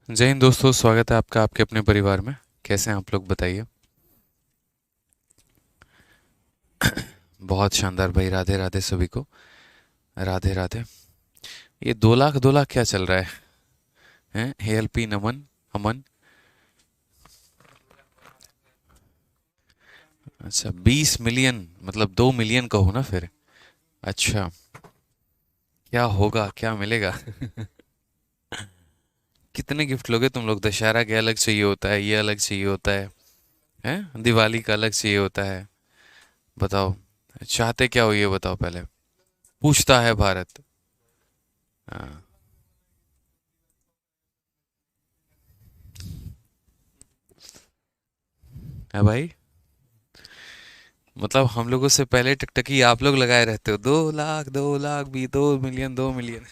जय हिंद दोस्तों, स्वागत है आपका आपके अपने परिवार में। कैसे हैं आप लोग, बताइए। बहुत शानदार भाई, राधे राधे सभी को। राधे राधे। ये 2 लाख 2 लाख क्या चल रहा है? हैं, हेएलपी नमन, अमन। अच्छा, 20 मिलियन मतलब 2 मिलियन कहो ना फिर। अच्छा, क्या होगा, क्या मिलेगा? कितने गिफ्ट लोगे तुम लोग? दशहरा के अलग चाहिए होता है, ये अलग चाहिए होता है। हैं, दिवाली का अलग चाहिए होता है। बताओ, चाहते क्या हो ये बताओ पहले। पूछता है भारत। हाँ। है भाई। मतलब हम लोगों से पहले टकटकी आप लोग लगाए रहते हो, 2 लाख 2 लाख भी, 2 मिलियन 2 मिलियन।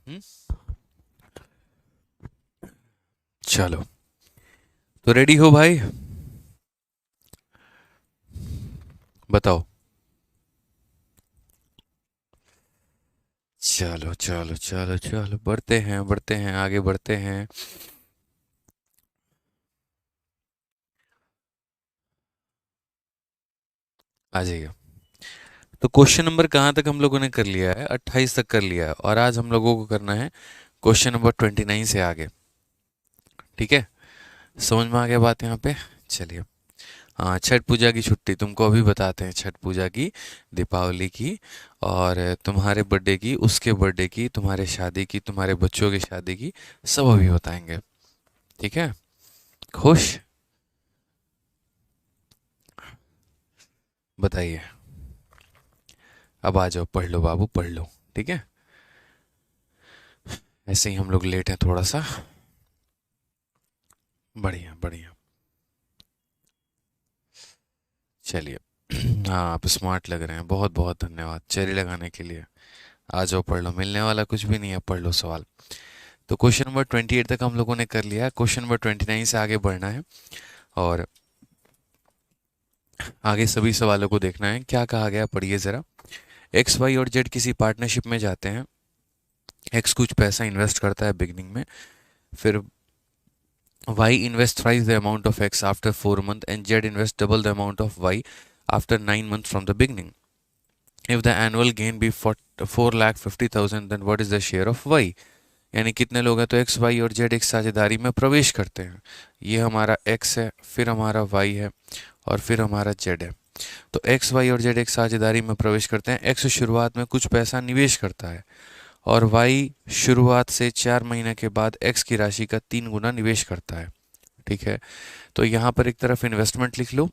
हम्म? चलो, तो रेडी हो भाई? बताओ। चलो चलो चलो चलो, बढ़ते हैं आगे बढ़ते हैं। आ जाइए। तो क्वेश्चन नंबर कहाँ तक हम लोगों ने कर लिया है? 28 तक कर लिया है, और आज हम लोगों को करना है क्वेश्चन नंबर 29 से आगे। ठीक है, समझ में आ गया बात यहाँ पे? चलिए। हाँ, छठ पूजा की छुट्टी तुमको अभी बताते हैं। छठ पूजा की, दीपावली की, और तुम्हारे बर्थडे की, उसके बर्थडे की, तुम्हारे शादी की, तुम्हारे बच्चों की शादी की, सब अभी बताएंगे। ठीक है, खुश? बताइए। अब आ जाओ, पढ़ लो बाबू, पढ़ लो। ठीक है, ऐसे ही हम लोग लेट हैं थोड़ा सा। बढ़िया बढ़िया। चलिए। हाँ, आप स्मार्ट लग रहे हैं, बहुत बहुत धन्यवाद चेरी लगाने के लिए। आ जाओ, पढ़ लो, मिलने वाला कुछ भी नहीं है, पढ़ लो सवाल। तो क्वेश्चन नंबर 28 तक हम लोगों ने कर लिया, क्वेश्चन नंबर 29 से आगे बढ़ना है। और आगे सभी सवालों को देखना है। क्या कहा गया, पढ़िए जरा। एक्स वाई और जेड किसी पार्टनरशिप में जाते हैं। एक्स कुछ पैसा इन्वेस्ट करता है बिगनिंग में, फिर y invest thrice the amount of x after 4 month, and z invest double the amount of y after 9 month from the beginning. If the annual gain be 4,50,000, then what is the share of y? यानी कितने लोग हैं? तो x Y और Z एक साझेदारी में प्रवेश करते हैं। ये हमारा एक्स है, फिर हमारा वाई है, और फिर हमारा जेड है। तो एक्स वाई और जेड एक साझेदारी में प्रवेश करते हैं। एक्स शुरुआत में कुछ पैसा निवेश करता है, और वाई शुरुआत से 4 महीने के बाद एक्स की राशि का 3 गुना निवेश करता है। ठीक है, तो यहाँ पर एक तरफ इन्वेस्टमेंट लिख लो,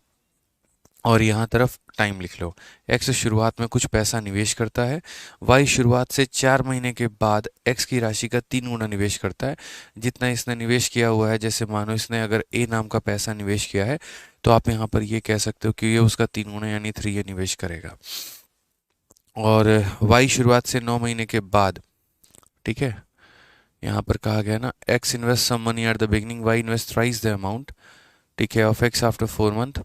और यहाँ तरफ टाइम लिख लो। एक्स शुरुआत में कुछ पैसा निवेश करता है, वाई शुरुआत से 4 महीने के बाद एक्स की राशि का 3 गुना निवेश करता है। जितना इसने निवेश किया हुआ है, जैसे मानो इसने अगर ए नाम का पैसा निवेश किया है, तो आप यहाँ पर ये कह सकते हो कि ये उसका 3 गुना यानी 3 ये निवेश करेगा। और वाई शुरुआत से 9 महीने के बाद, ठीक है, यहाँ पर कहा गया ना, x invest some money at the beginning, y invest thrice the amount, ठीक है, of x after 4 month,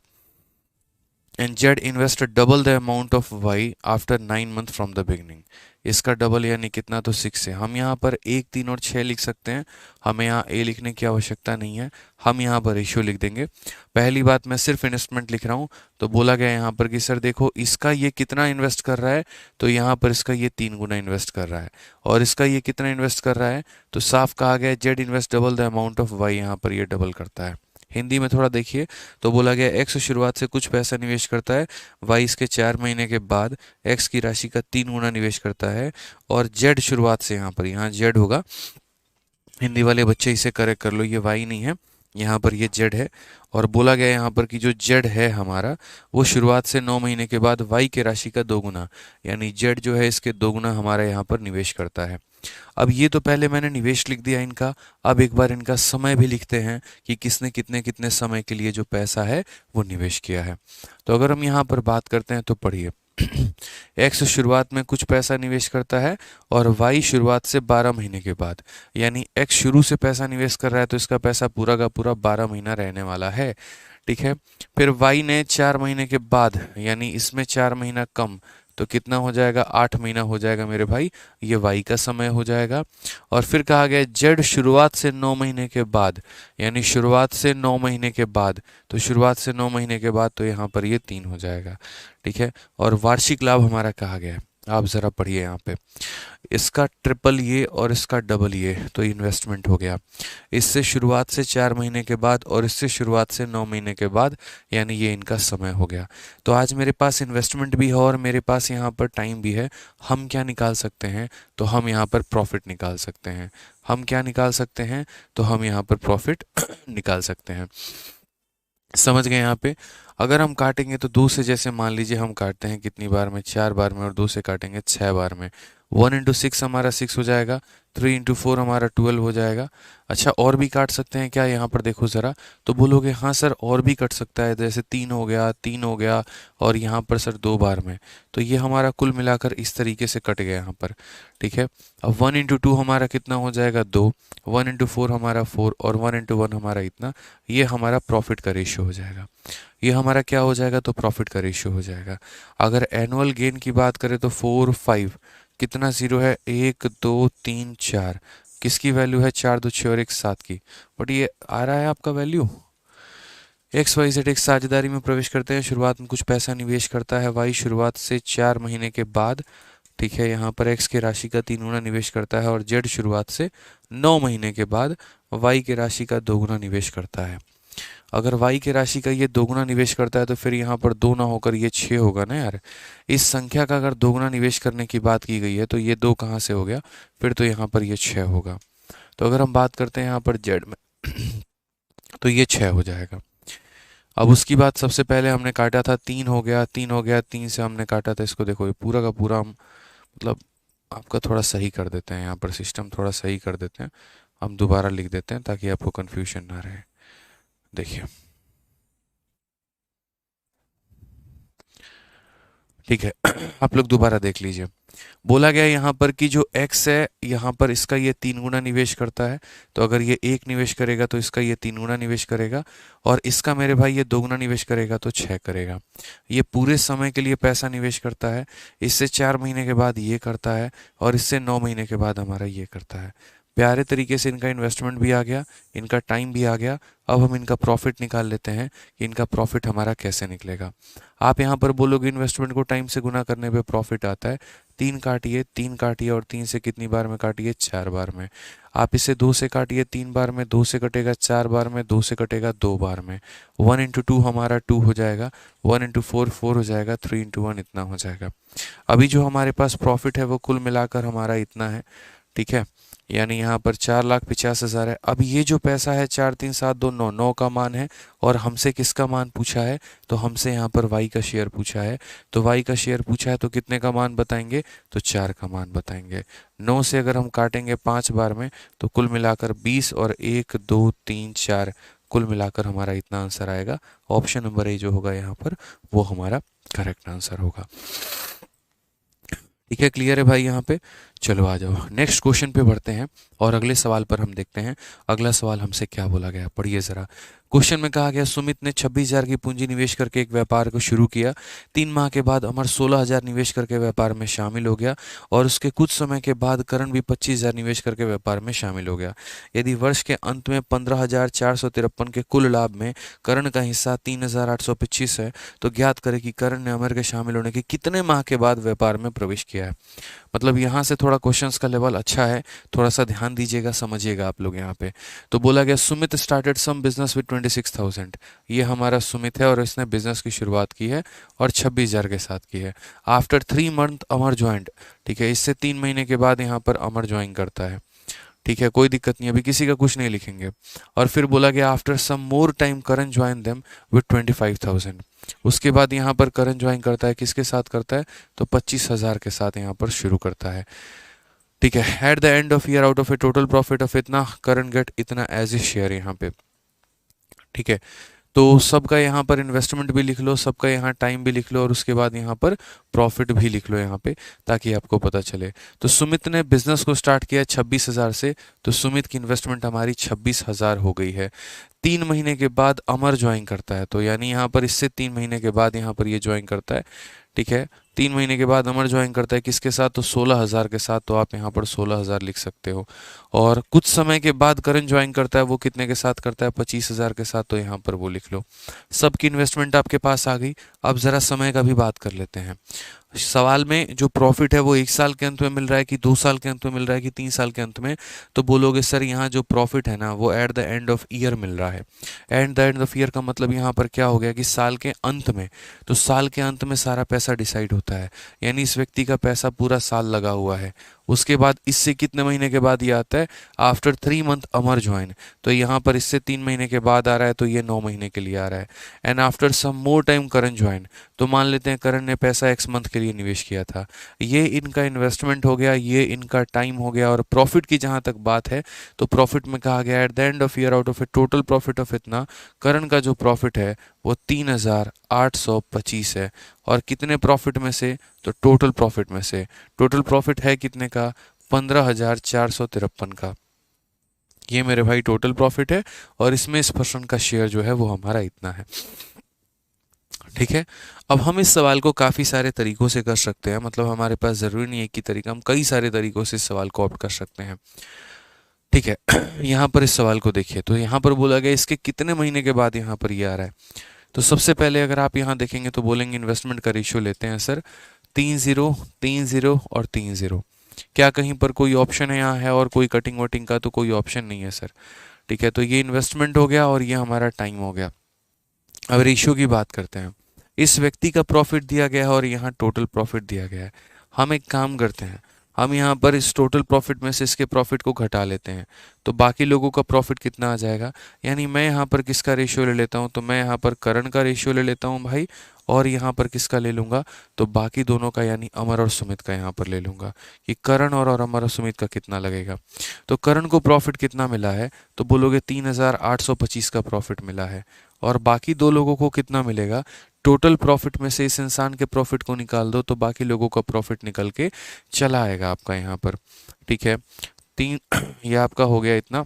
and z invest double the amount of y after 9 month from the beginning. इसका डबल यानी कितना? तो 6 है। हम यहाँ पर 1, 3 और 6 लिख सकते हैं, हमें यहाँ ए लिखने की आवश्यकता नहीं है। हम यहाँ पर रेशियो लिख देंगे। पहली बात, मैं सिर्फ इन्वेस्टमेंट लिख रहा हूँ। तो बोला गया यहाँ पर कि सर देखो, इसका ये कितना इन्वेस्ट कर रहा है, तो यहाँ पर इसका ये 3 गुना इन्वेस्ट कर रहा है, और इसका ये कितना इन्वेस्ट कर रहा है, तो साफ कहा गया z invest double the amount of y, यहाँ पर ये डबल करता है। हिंदी में थोड़ा देखिए, तो बोला गया एक्स शुरुआत से कुछ पैसा निवेश करता है, वाई इसके 4 महीने के बाद एक्स की राशि का 3 गुना निवेश करता है, और जेड शुरुआत से, यहाँ पर यहाँ जेड होगा, हिंदी वाले बच्चे इसे करेक्ट कर लो, ये वाई नहीं है, यहाँ पर ये जेड है। और बोला गया यहाँ पर कि जो जेड है हमारा, वो शुरुआत से 9 महीने के बाद वाई के राशि का 2 गुना, यानी जेड जो है इसके 2 गुना हमारा यहाँ पर निवेश करता है। अब ये तो पहले मैंने निवेश लिख दिया इनका। अब एक बार इनका समय भी लिखते हैं कि किसने कितने कितने समय के लिए जो पैसा है वो निवेश किया है। तो अगर हम यहाँ पर बात करते हैं, तो पढ़िए। एक्स शुरुआत में कुछ पैसा निवेश करता है, और वाई शुरुआत से 12 महीने के बाद, यानी एक्स शुरू से पैसा निवेश कर रहा है, तो इसका पैसा पूरा का पूरा 12 महीना रहने वाला है। ठीक है, फिर वाई ने 4 महीने के बाद, यानी इसमें 4 महीना कम, तो कितना हो जाएगा, 8 महीना हो जाएगा मेरे भाई, ये वाई का समय हो जाएगा। और फिर कहा गया जेड शुरुआत से 9 महीने के बाद, यानी शुरुआत से 9 महीने के बाद, तो शुरुआत से 9 महीने के बाद तो यहाँ पर ये 3 हो जाएगा, ठीक है। और वार्षिक लाभ हमारा कहा गया है, आप ज़रा पढ़िए यहाँ पे, इसका ट्रिपल ये और इसका डबल ये, तो इन्वेस्टमेंट हो गया। इससे शुरुआत से 4 महीने के बाद और इससे शुरुआत से 9 महीने के बाद, यानी ये इनका समय हो गया। तो आज मेरे पास इन्वेस्टमेंट भी है और मेरे पास यहाँ पर टाइम भी है। हम क्या निकाल सकते हैं, तो हम यहाँ पर प्रॉफिट निकाल सकते हैं। हम क्या निकाल सकते हैं, तो हम यहाँ पर प्रॉफिट निकाल सकते हैं। समझ गए यहाँ पे। अगर हम काटेंगे तो 2 से, जैसे मान लीजिए हम काटते हैं कितनी बार में, 4 बार में, और 2 से काटेंगे 6 बार में। 1 इंटू 6 हमारा 6 हो जाएगा, 3 इंटू 4 हमारा 12 हो जाएगा। अच्छा, और भी काट सकते हैं क्या, यहाँ पर देखो ज़रा, तो बोलोगे हाँ सर और भी कट सकता है, जैसे 3 हो गया, 3 हो गया, और यहाँ पर सर 2 बार में, तो ये हमारा कुल मिलाकर इस तरीके से कट गया यहाँ पर, ठीक है। अब 1 इंटू 2 हमारा कितना हो जाएगा, 2, 1 इंटू 4 हमारा 4, और 1 इंटू 1 हमारा इतना, ये हमारा प्रॉफिट का रेशियो हो जाएगा। ये हमारा क्या हो जाएगा, तो प्रॉफिट का रेशियो हो जाएगा। अगर एनुअल गेन की बात करें तो 4, 5, कितना जीरो है, 1, 2, 3, 4, किसकी वैल्यू है, 4, 2, 6 और 1, 7 की। बट ये आ रहा है आपका वैल्यू, एक्स वाई जेड एक साझेदारी में प्रवेश करते हैं, शुरुआत में कुछ पैसा निवेश करता है वाई शुरुआत से 4 महीने के बाद, ठीक है। यहाँ पर एक्स की राशि का 3 गुना निवेश करता है और जेड शुरुआत से 9 महीने के बाद वाई की राशि का 2 गुना निवेश करता है। अगर y की राशि का ये 2 गुना निवेश करता है तो फिर यहाँ पर 2 ना होकर ये 6 होगा ना यार। इस संख्या का अगर 2 गुना निवेश करने की बात की गई है तो ये 2 कहाँ से हो गया, फिर तो यहाँ पर ये 6 होगा। तो अगर हम बात करते हैं यहाँ पर z में तो ये 6 हो जाएगा। अब उसकी बात, सबसे पहले हमने काटा था 3 हो गया, 3 हो गया, 3 से हमने काटा था इसको, देखो ये पूरा का पूरा हम मतलब आपका थोड़ा सही कर देते हैं, यहाँ पर सिस्टम थोड़ा सही कर देते हैं, हम दोबारा लिख देते हैं ताकि आपको कन्फ्यूजन ना रहे। देखिए ठीक है आप लोग दोबारा देख लीजिए। बोला गया यहाँ पर कि जो x है यहाँ पर इसका ये 3 गुना निवेश करता है, तो अगर ये 1 निवेश करेगा तो इसका ये 3 गुना निवेश करेगा, और इसका मेरे भाई ये 2 गुना निवेश करेगा तो 6 करेगा। ये पूरे समय के लिए पैसा निवेश करता है, इससे 4 महीने के बाद ये करता है, और इससे 9 महीने के बाद हमारा ये करता है। प्यारे तरीके से इनका इन्वेस्टमेंट भी आ गया, इनका टाइम भी आ गया। अब हम इनका प्रॉफिट निकाल लेते हैं कि इनका प्रॉफिट हमारा कैसे निकलेगा। आप यहाँ पर बोलोगे इन्वेस्टमेंट को टाइम से गुना करने पे प्रॉफिट आता है, 3 काटिए, 3 काटिए, और 3 से कितनी बार में काटिए, 4 बार में। आप इसे 2 से काटिए 3 बार में, 2 से कटेगा 4 बार में, 2 से कटेगा 2 बार में। 1 इंटू 2 हमारा 2 हो जाएगा, 1 इंटू 4 4 हो जाएगा, 3 इंटू 1 इतना हो जाएगा। अभी जो हमारे पास प्रॉफिट है वो कुल मिलाकर हमारा इतना है, ठीक है। यानी यहाँ पर 4,50,000 है। अब ये जो पैसा है 4, 3, 7, 2, 9, 9 का मान है, और हमसे किसका मान पूछा है, तो हमसे यहाँ पर y का शेयर पूछा है। तो y का शेयर पूछा है तो कितने का मान बताएंगे, तो 4 का मान बताएंगे। 9 से अगर हम काटेंगे 5 बार में तो कुल मिलाकर 20, और 1, 2, 3, 4, कुल मिलाकर हमारा इतना आंसर आएगा। ऑप्शन नंबर ए जो होगा यहाँ पर वो हमारा करेक्ट आंसर होगा। ठीक है, क्लियर है भाई यहाँ पे। चलो आ जाओ नेक्स्ट क्वेश्चन पे बढ़ते हैं और अगले सवाल पर हम देखते हैं अगला सवाल हमसे क्या बोला गया। पढ़िए ज़रा। क्वेश्चन में कहा गया सुमित ने 26,000 की पूंजी निवेश करके एक व्यापार को शुरू किया। 3 माह के बाद अमर 16,000 निवेश करके व्यापार में शामिल हो गया, और उसके कुछ समय के बाद करण भी 25,000 निवेश करके व्यापार में शामिल हो गया। यदि वर्ष के अंत में 15,453 के कुल लाभ में करण का हिस्सा 3,825 है, तो ज्ञात करें कि करण ने अमर के शामिल होने के कितने माह के बाद व्यापार में प्रवेश किया है। मतलब यहाँ से थोड़ा क्वेश्चंस का लेवल अच्छा है, थोड़ा सा ध्यान दीजिएगा, समझिएगा आप लोग यहाँ पे। तो बोला गया Sumit started some business with 26,000। ये हमारा सुमित है और इसने बिजनेस की शुरुआत की है और 26,000 के साथ की है। आफ्टर 3 मंथ अमर ज्वाइंट, ठीक है, इससे 3 महीने के बाद यहाँ पर अमर ज्वाइन करता है। ठीक है, कोई दिक्कत नहीं, अभी किसी का कुछ नहीं लिखेंगे। और फिर बोला गया after some more time Karan join them with 25,000। उसके बाद यहाँ पर करण ज्वाइन करता है, किसके साथ करता है, तो 25,000 के साथ यहाँ पर शुरू करता है। ठीक है, at the end of year out of A total profit of इतना करण गेट इतना एज ए शेयर यहाँ पे। ठीक है, तो सबका यहाँ पर इन्वेस्टमेंट भी लिख लो, सबका यहाँ टाइम भी लिख लो, और उसके बाद यहाँ पर प्रॉफिट भी लिख लो यहाँ पे, ताकि आपको पता चले। तो सुमित ने बिजनेस को स्टार्ट किया 26,000 से, तो सुमित की इन्वेस्टमेंट हमारी 26,000 हो गई है। 3 महीने के बाद अमर ज्वाइन करता है, तो यानी यहाँ पर इससे 3 महीने के बाद यहाँ पर ये ज्वाइन करता है। ठीक है, 3 महीने के बाद अमर ज्वाइन करता है किसके साथ, तो 16,000 के साथ, तो आप यहाँ पर 16,000 लिख सकते हो। और कुछ समय के बाद करण ज्वाइन करता है, वो कितने के साथ करता है, 25,000 के साथ, तो यहाँ पर वो लिख लो। सबकी इन्वेस्टमेंट आपके पास आ गई। अब ज़रा समय का भी बात कर लेते हैं। सवाल में जो प्रॉफिट है वो 1 साल के अंत में मिल रहा है कि 2 साल के अंत में मिल रहा है कि 3 साल के अंत में, तो बोलोगे सर यहाँ जो प्रॉफिट है ना वो at the end of year मिल रहा है। At the end of year का मतलब यहाँ पर क्या हो गया कि साल के अंत में, तो साल के अंत में सारा पैसा डिसाइड होता है, यानी इस व्यक्ति का पैसा पूरा साल लगा हुआ है। उसके बाद इससे कितने महीने के बाद ये आता है, आफ्टर 3 मंथ अमर ज्वाइन, तो यहाँ पर इससे 3 महीने के बाद आ रहा है, तो ये 9 महीने के लिए आ रहा है। And after some more time Karan join, तो मान लेते हैं करण ने पैसा x मंथ के लिए निवेश किया था, ये इनका इन्वेस्टमेंट हो गया, ये इनका टाइम हो गया। और प्रॉफिट की जहाँ तक बात है, तो प्रॉफिट में कहा गया eight the end of year out of A total profit of इतना, करण का जो प्रॉफिट है वो 3,825 है। और कितने प्रॉफिट में से, तो टोटल प्रॉफिट में से। टोटल प्रॉफिट है कितने का, 15,453 का। ये मेरे भाई टोटल प्रॉफिट है, और इसमें इस पर्सन का शेयर जो है वो हमारा इतना है। ठीक है, अब हम इस सवाल को काफ़ी सारे तरीकों से कर सकते हैं, मतलब हमारे पास ज़रूरी नहीं है एक ही तरीका, हम कई सारे तरीकों से इस सवाल को ऑप्ट कर सकते हैं। ठीक है, यहाँ पर इस सवाल को देखिए, तो यहाँ पर बोला गया इसके कितने महीने के बाद यहाँ पर ये आ रहा है। तो सबसे पहले अगर आप यहाँ देखेंगे तो बोलेंगे इन्वेस्टमेंट का रेशियो लेते हैं सर 3-0, 3-0 और 3-0। क्या कहीं पर कोई ऑप्शन है, यहाँ है और कोई कटिंग वटिंग का तो कोई ऑप्शन नहीं है सर। ठीक है, तो ये इन्वेस्टमेंट हो गया और ये हमारा टाइम हो गया। अब रेशियो की बात करते हैं। इस व्यक्ति का प्रॉफिट दिया गया है और यहाँ टोटल प्रॉफिट दिया गया है। हम एक काम करते हैं, हम यहाँ पर इस टोटल प्रॉफिट में से इसके प्रॉफिट को घटा लेते हैं, तो बाकी लोगों का प्रॉफिट कितना आ जाएगा। यानी मैं यहाँ पर किसका रेशियो ले लेता हूँ, तो मैं यहाँ पर करण का रेशियो ले लेता हूँ भाई, और यहाँ पर किसका ले लूँगा, तो बाकी दोनों का, यानी अमर और सुमित का यहाँ पर ले लूँगा कि करण और अमर और सुमित का कितना लगेगा। तो करण को प्रॉफिट कितना मिला है, तो बोलोगे 3,825 का प्रॉफिट मिला है। और बाकी दो लोगों को कितना मिलेगा, टोटल प्रॉफिट में से इस इंसान के प्रॉफिट को निकाल दो, तो बाकी लोगों का प्रॉफिट निकल के चला आएगा आपका यहाँ पर। ठीक है, तीन ये आपका हो गया इतना।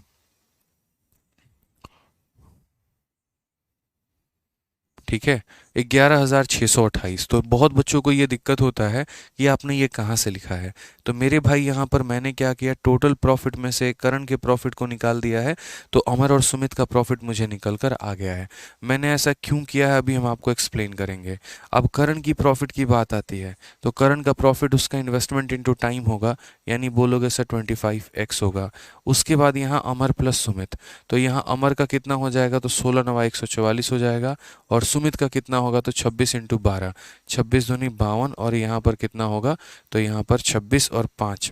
ठीक है, 11,628। तो बहुत बच्चों को ये दिक्कत होता है कि आपने ये कहाँ से लिखा है। तो मेरे भाई यहाँ पर मैंने क्या किया, टोटल प्रॉफिट में से करण के प्रॉफिट को निकाल दिया है, तो अमर और सुमित का प्रॉफिट मुझे निकल कर आ गया है। मैंने ऐसा क्यों किया है अभी हम आपको एक्सप्लेन करेंगे। अब करण की प्रॉफिट की बात आती है, तो करण का प्रॉफिट उसका इन्वेस्टमेंट इंटू टाइम होगा, यानी बोलोगे सर 25x होगा। उसके बाद यहाँ अमर प्लस सुमित, तो यहाँ अमर का कितना हो जाएगा, तो 16×9 = 144 हो जाएगा। और सुमित का कितना होगा, तो 26×12, 26×2 = 52, और यहाँ पर कितना होगा, तो यहाँ पर 26 और 5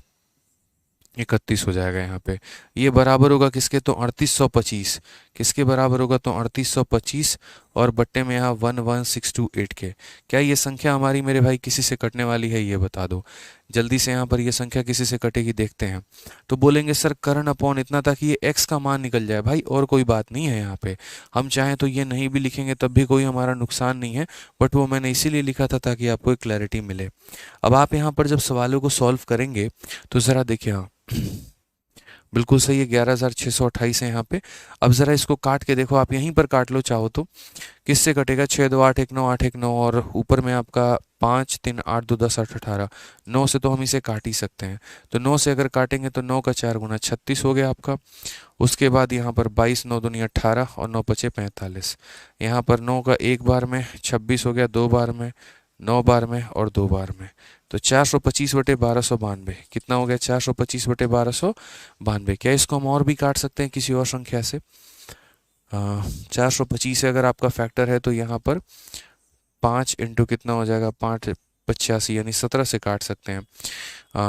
31 हो जाएगा यहाँ पे। ये बराबर होगा किसके, तो 3825। किसके बराबर होगा, तो 3825, और बट्टे में यहाँ 11628 के। क्या ये संख्या हमारी मेरे भाई किसी से कटने वाली है, ये बता दो जल्दी से। यहाँ पर ये संख्या किसी से कटेगी, देखते हैं। तो बोलेंगे सर करण अपॉन इतना था कि ये x का मान निकल जाए, भाई और कोई बात नहीं है यहाँ पे। हम चाहें तो ये नहीं भी लिखेंगे तब भी कोई हमारा नुकसान नहीं है, बट वो मैंने इसीलिए लिखा था ताकि आपको एक क्लैरिटी मिले। अब आप यहाँ पर जब सवालों को सॉल्व करेंगे तो ज़रा देखिए, हाँ बिल्कुल सही है, 11,628 है यहाँ पे। अब ज़रा इसको काट के देखो, आप यहीं पर काट लो चाहो तो। किससे कटेगा, 6×2 = 8, 1 9, 8 1 9, और ऊपर में आपका 5 3 8 2 10 8 18, 9 से तो हम इसे काट ही सकते हैं। तो 9 से अगर काटेंगे तो 9 का 4 गुना 36 हो गया आपका। उसके बाद यहाँ पर 22 9 दूनी 18 और 9 पचे 45। यहाँ पर 9 का एक बार में 26 हो गया, 2 बार में, 9 बार में और 2 बार में। तो 425/1292 कितना हो गया, 425/1292। क्या इसको हम और भी काट सकते हैं किसी और संख्या से। 425 से अगर आपका फैक्टर है तो यहाँ पर 5 इंटू कितना हो जाएगा, 5 85, यानी 17 से काट सकते हैं।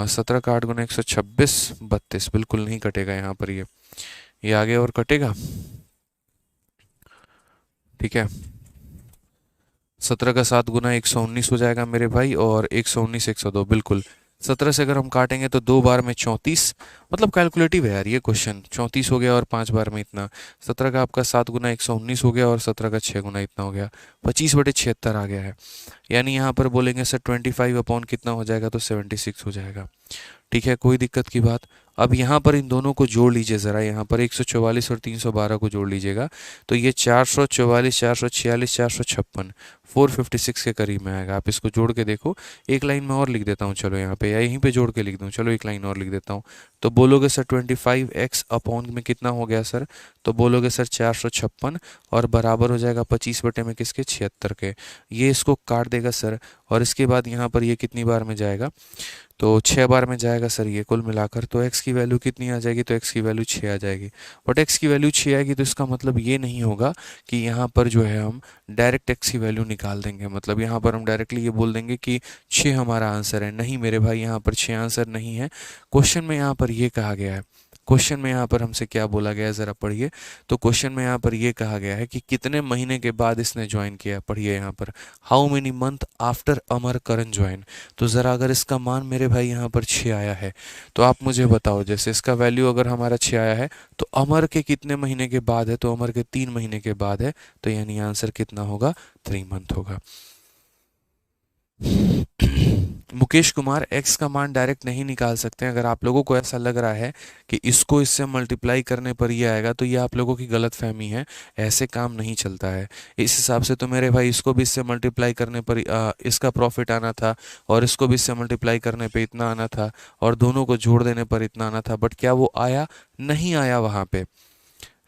17 का 8 गुना 126 32, बिल्कुल नहीं कटेगा यहाँ पर। ये आगे और कटेगा। ठीक है, 17 का 7 गुना 119 हो जाएगा मेरे भाई, और 119 102, बिल्कुल। 17 से अगर हम काटेंगे तो 2 बार में 34, मतलब कैलकुलेटिव है यार ये क्वेश्चन। 34 हो गया और 5 बार में इतना। 17 का आपका 7 गुना 119 हो गया, और 17 का 6 गुना इतना हो गया, 25/76 आ गया है। यानी यहाँ पर बोलेंगे सर 25 अपॉन कितना हो जाएगा, तो 76 हो जाएगा। ठीक है, कोई दिक्कत की बात। अब यहाँ पर इन दोनों को जोड़ लीजिए ज़रा, यहाँ पर 144 और 312 को जोड़ लीजिएगा तो ये 444, 446, 456, 456 के करीब में आएगा। आप इसको जोड़ के देखो। एक लाइन में और लिख देता हूँ चलो यहाँ पे, या यहीं पे जोड़ के लिख दूँ, चलो एक लाइन और लिख देता हूँ। तो बोलोगे सर 25x अपॉन में कितना हो गया सर, तो बोलोगे सर 456 और बराबर हो जाएगा 25 बटे में किसके, 76 के। ये इसको काट देगा सर, और इसके बाद यहाँ पर ये कितनी बार में जाएगा, तो 6 बार में जाएगा सर ये कुल मिलाकर। तो x की वैल्यू कितनी आ जाएगी, तो x की वैल्यू 6 आ जाएगी। बट x की वैल्यू 6 आएगी तो इसका मतलब ये नहीं होगा कि यहाँ पर जो है हम डायरेक्ट x की वैल्यू निकाल देंगे, मतलब यहाँ पर हम डायरेक्टली ये बोल देंगे कि 6 हमारा आंसर है। नहीं मेरे भाई, यहाँ पर 6 आंसर नहीं है। क्वेश्चन में यहाँ पर ये कहा गया है, क्वेश्चन में यहाँ पर हमसे क्या बोला गया है ज़रा पढ़िए। तो क्वेश्चन में यहाँ पर ये कहा गया है कि कितने महीने के बाद इसने ज्वाइन किया। पढ़िए यहाँ पर, how many month after Amar Karan join. तो ज़रा अगर इसका मान मेरे भाई यहाँ पर 6 आया है तो आप मुझे बताओ, जैसे इसका वैल्यू अगर हमारा 6 आया है तो अमर के कितने महीने के बाद है, तो अमर के 3 महीने के बाद है। तो यानी आंसर कितना होगा, 3 मंथ होगा। मुकेश कुमार, x का मान डायरेक्ट नहीं निकाल सकते हैं। अगर आप लोगों को ऐसा लग रहा है कि इसको इससे मल्टीप्लाई करने पर ये आएगा तो ये आप लोगों की गलतफहमी है, ऐसे काम नहीं चलता है। इस हिसाब से तो मेरे भाई इसको भी इससे मल्टीप्लाई करने पर इसका प्रॉफिट आना था, और इसको भी इससे मल्टीप्लाई करने पे इतना आना था, और दोनों को जोड़ देने पर इतना आना था। बट क्या वो आया, नहीं आया, वहाँ पे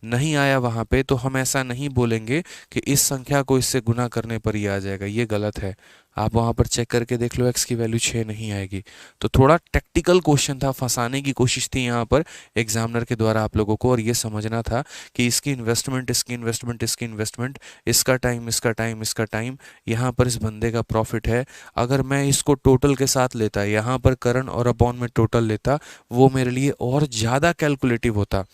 नहीं आया वहाँ पे। तो हम ऐसा नहीं बोलेंगे कि इस संख्या को इससे गुना करने पर ही आ जाएगा, ये गलत है। आप वहाँ पर चेक करके देख लो, x की वैल्यू 6 नहीं आएगी। तो थोड़ा टेक्निकल क्वेश्चन था, फंसाने की कोशिश थी यहाँ पर एग्जामिनर के द्वारा आप लोगों को, और ये समझना था कि इसकी इन्वेस्टमेंट, इसकी इन्वेस्टमेंट, इसकी इन्वेस्टमेंट, इसका टाइम, इसका टाइम, इसका टाइम, यहाँ पर इस बंदे का प्रॉफिट है। अगर मैं इसको टोटल के साथ लेता, यहाँ पर करंट और अपॉन में टोटल लेता, वो मेरे लिए और ज़्यादा कैलकुलेटिव होता,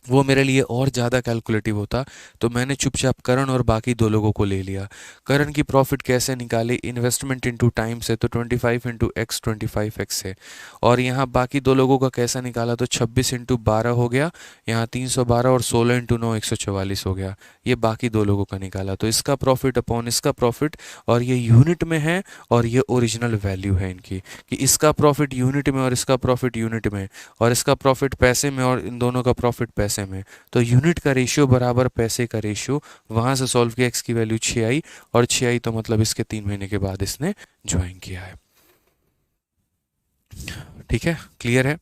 वो मेरे लिए और ज़्यादा कैलकुलेटिव होता। तो मैंने चुपचाप करण और बाकी दो लोगों को ले लिया। करण की प्रॉफिट कैसे निकाले, इन्वेस्टमेंट इनटू टाइम से, तो 25 इंटू एक्स 25x है। और यहाँ बाकी दो लोगों का कैसा निकाला, तो 26 इंटू 12 हो गया, यहाँ 312, और 16 इंटू 9 144 हो गया। ये बाकी दो लोगों का निकाला। तो इसका प्रॉफिट अपॉन इसका प्रॉफिट, और ये यूनिट में है, और ये ओरिजिनल वैल्यू है इनकी, कि इसका प्रॉफिट यूनिट में और इसका प्रॉफिट यूनिट में, और इसका प्रॉफिट पैसे में और इन दोनों का प्रॉफिट पैसे में। तो यूनिट का रेशियो बराबर पैसे का रेशियो। वहां से सॉल्व किया, x की वैल्यू 6 आई, और 6 आई तो मतलब इसके 3 महीने के बाद इसने ज्वाइन किया है। ठीक है, क्लियर है।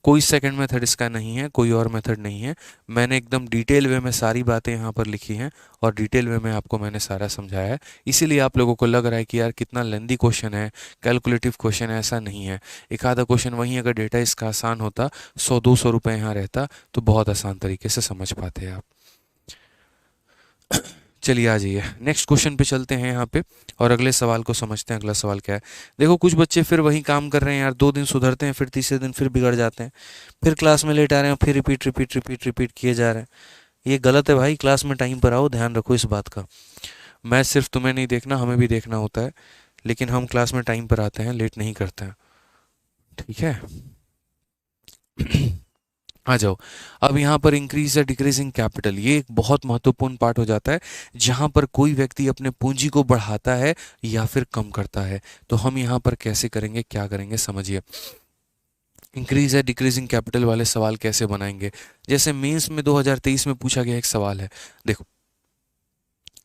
कोई सेकंड मेथड इसका नहीं है, कोई और मेथड नहीं है। मैंने एकदम डिटेल वे में सारी बातें यहाँ पर लिखी हैं, और डिटेल वे में आपको मैंने सारा समझाया है। इसीलिए आप लोगों को लग रहा है कि यार कितना लेंदी क्वेश्चन है, कैलकुलेटिव क्वेश्चन है। ऐसा नहीं है। एक आधा क्वेश्चन वहीं अगर डेटा इसका आसान होता, 100-200 रुपये यहाँ रहता, तो बहुत आसान तरीके से समझ पाते आप। चलिए आ जाइए, नेक्स्ट क्वेश्चन पे चलते हैं यहाँ पे, और अगले सवाल को समझते हैं। अगला सवाल क्या है, देखो कुछ बच्चे फिर वही काम कर रहे हैं यार, 2 दिन सुधरते हैं, फिर तीसरे दिन फिर बिगड़ जाते हैं, फिर क्लास में लेट आ रहे हैं, फिर रिपीट रिपीट रिपीट रिपीट किए जा रहे हैं। ये गलत है भाई। क्लास में टाइम पर आओ, ध्यान रखो इस बात का। मैथ सिर्फ तुम्हें नहीं देखना, हमें भी देखना होता है, लेकिन हम क्लास में टाइम पर आते हैं, लेट नहीं करते हैं। ठीक है। आ जाओ। अब यहाँ पर इंक्रीज या डिक्रीजिंग कैपिटल, ये एक बहुत महत्वपूर्ण पार्ट हो जाता है, जहाँ पर कोई व्यक्ति अपने पूंजी को बढ़ाता है या फिर कम करता है। तो हम यहाँ पर कैसे करेंगे, क्या करेंगे, समझिए। इंक्रीज या डिक्रीजिंग कैपिटल वाले सवाल कैसे बनाएंगे, जैसे मेंस में 2023 में पूछा गया एक सवाल है। देखो,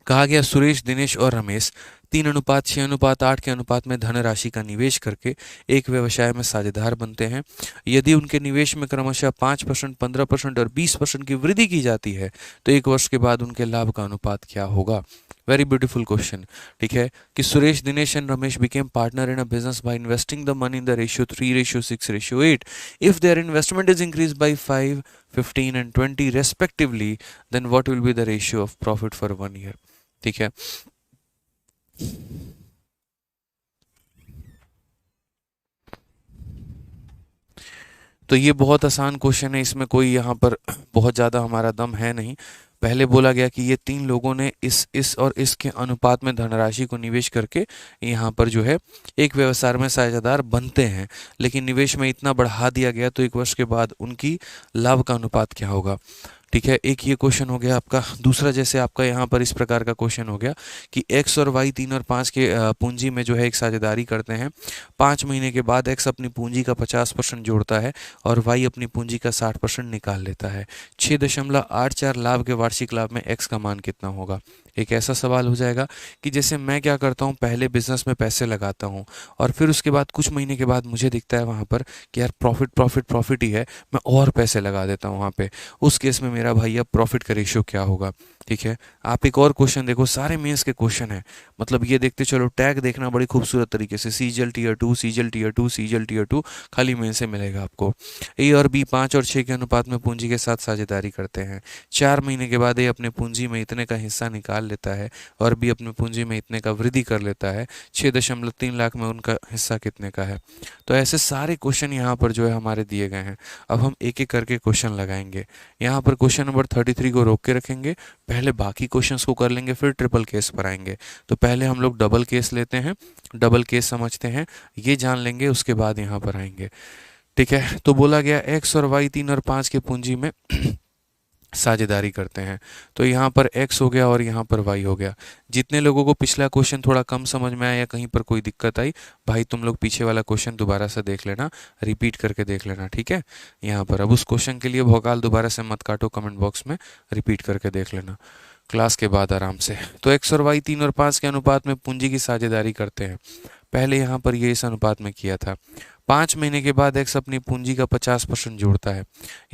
कहा गया सुरेश, दिनेश और रमेश 3:6:8 के अनुपात में धनराशि का निवेश करके एक व्यवसाय में साझेदार बनते हैं। यदि उनके निवेश में क्रमशः 5%, 15% और 20% की वृद्धि की जाती है तो एक वर्ष के बाद उनके लाभ का अनुपात क्या होगा। Very beautiful question. ठीक है, कि Suresh, Dinesh and Ramesh became partner in a business by investing the money in the ratio 3:6:8। If their investment is increase by 5, 15 and 20 respectively, then what will be the ratio of profit for 1 year। ठीक है, तो ये बहुत आसान question है, इसमें कोई यहाँ पर बहुत ज़्यादा हमारा दम है नहीं। पहले बोला गया कि ये 3 लोगों ने इस और इसके अनुपात में धनराशि को निवेश करके यहाँ पर जो है एक व्यवसाय में साझेदार बनते हैं, लेकिन निवेश में इतना बढ़ा दिया गया तो एक वर्ष के बाद उनकी लाभ का अनुपात क्या होगा। ठीक है, एक ये क्वेश्चन हो गया आपका। दूसरा जैसे आपका यहाँ पर इस प्रकार का क्वेश्चन हो गया कि एक्स और वाई 3 और 5 के पूंजी में जो है एक साझेदारी करते हैं। 5 महीने के बाद एक्स अपनी पूंजी का 50% जोड़ता है और वाई अपनी पूंजी का 60% निकाल लेता है। 6.84 लाभ के वार्षिक लाभ में एक्स का मान कितना होगा। एक ऐसा सवाल हो जाएगा कि जैसे मैं क्या करता हूँ, पहले बिजनेस में पैसे लगाता हूँ और फिर उसके बाद कुछ महीने के बाद मुझे दिखता है वहाँ पर कि यार प्रॉफिट प्रॉफिट प्रॉफिट ही है, मैं और पैसे लगा देता हूँ वहाँ पे। उस केस में मेरा भाई अब प्रॉफिट का रेशियो क्या होगा। ठीक है, आप एक और क्वेश्चन देखो, सारे मेंस के क्वेश्चन है, मतलब ये देखते चलो। टैग देखना बड़ी खूबसूरत तरीके से, CGL tier 2, CGL tier 2, CGL tier 2, खाली मेन से मिलेगा आपको। ए और बी 5 और 6 के अनुपात में पूंजी के साथ साझेदारी करते हैं। 4 महीने के बाद ए अपने पूंजी में इतने का हिस्सा निकाल लेता है और बी अपने पूंजी में इतने का वृद्धि कर लेता है। 6.3 लाख में उनका हिस्सा कितने का है। तो ऐसे सारे क्वेश्चन यहाँ पर जो है हमारे दिए गए हैं। अब हम एक एक करके क्वेश्चन लगाएंगे। यहाँ पर क्वेश्चन नंबर 33 को रोक के रखेंगे, पहले बाकी क्वेश्चंस को कर लेंगे, फिर ट्रिपल केस पर आएंगे। तो पहले हम लोग डबल केस लेते हैं, डबल केस समझते हैं, ये जान लेंगे, उसके बाद यहाँ पर आएंगे। ठीक है, तो बोला गया एक्स और वाई 3 और 5 के पूंजी में साझेदारी करते हैं। तो यहाँ पर x हो गया और यहाँ पर y हो गया। जितने लोगों को पिछला क्वेश्चन थोड़ा कम समझ में आया या कहीं पर कोई दिक्कत आई, भाई तुम लोग पीछे वाला क्वेश्चन दोबारा से देख लेना, रिपीट करके देख लेना। ठीक है, यहाँ पर अब उस क्वेश्चन के लिए भौकाल दोबारा से मत काटो, कमेंट बॉक्स में रिपीट करके देख लेना क्लास के बाद आराम से। तो x और y 3 और 5 के अनुपात में पूंजी की साझेदारी करते हैं। पहले यहाँ पर ये इस अनुपात में किया था। 5 महीने के बाद एक्स अपनी पूंजी का 50% जोड़ता है।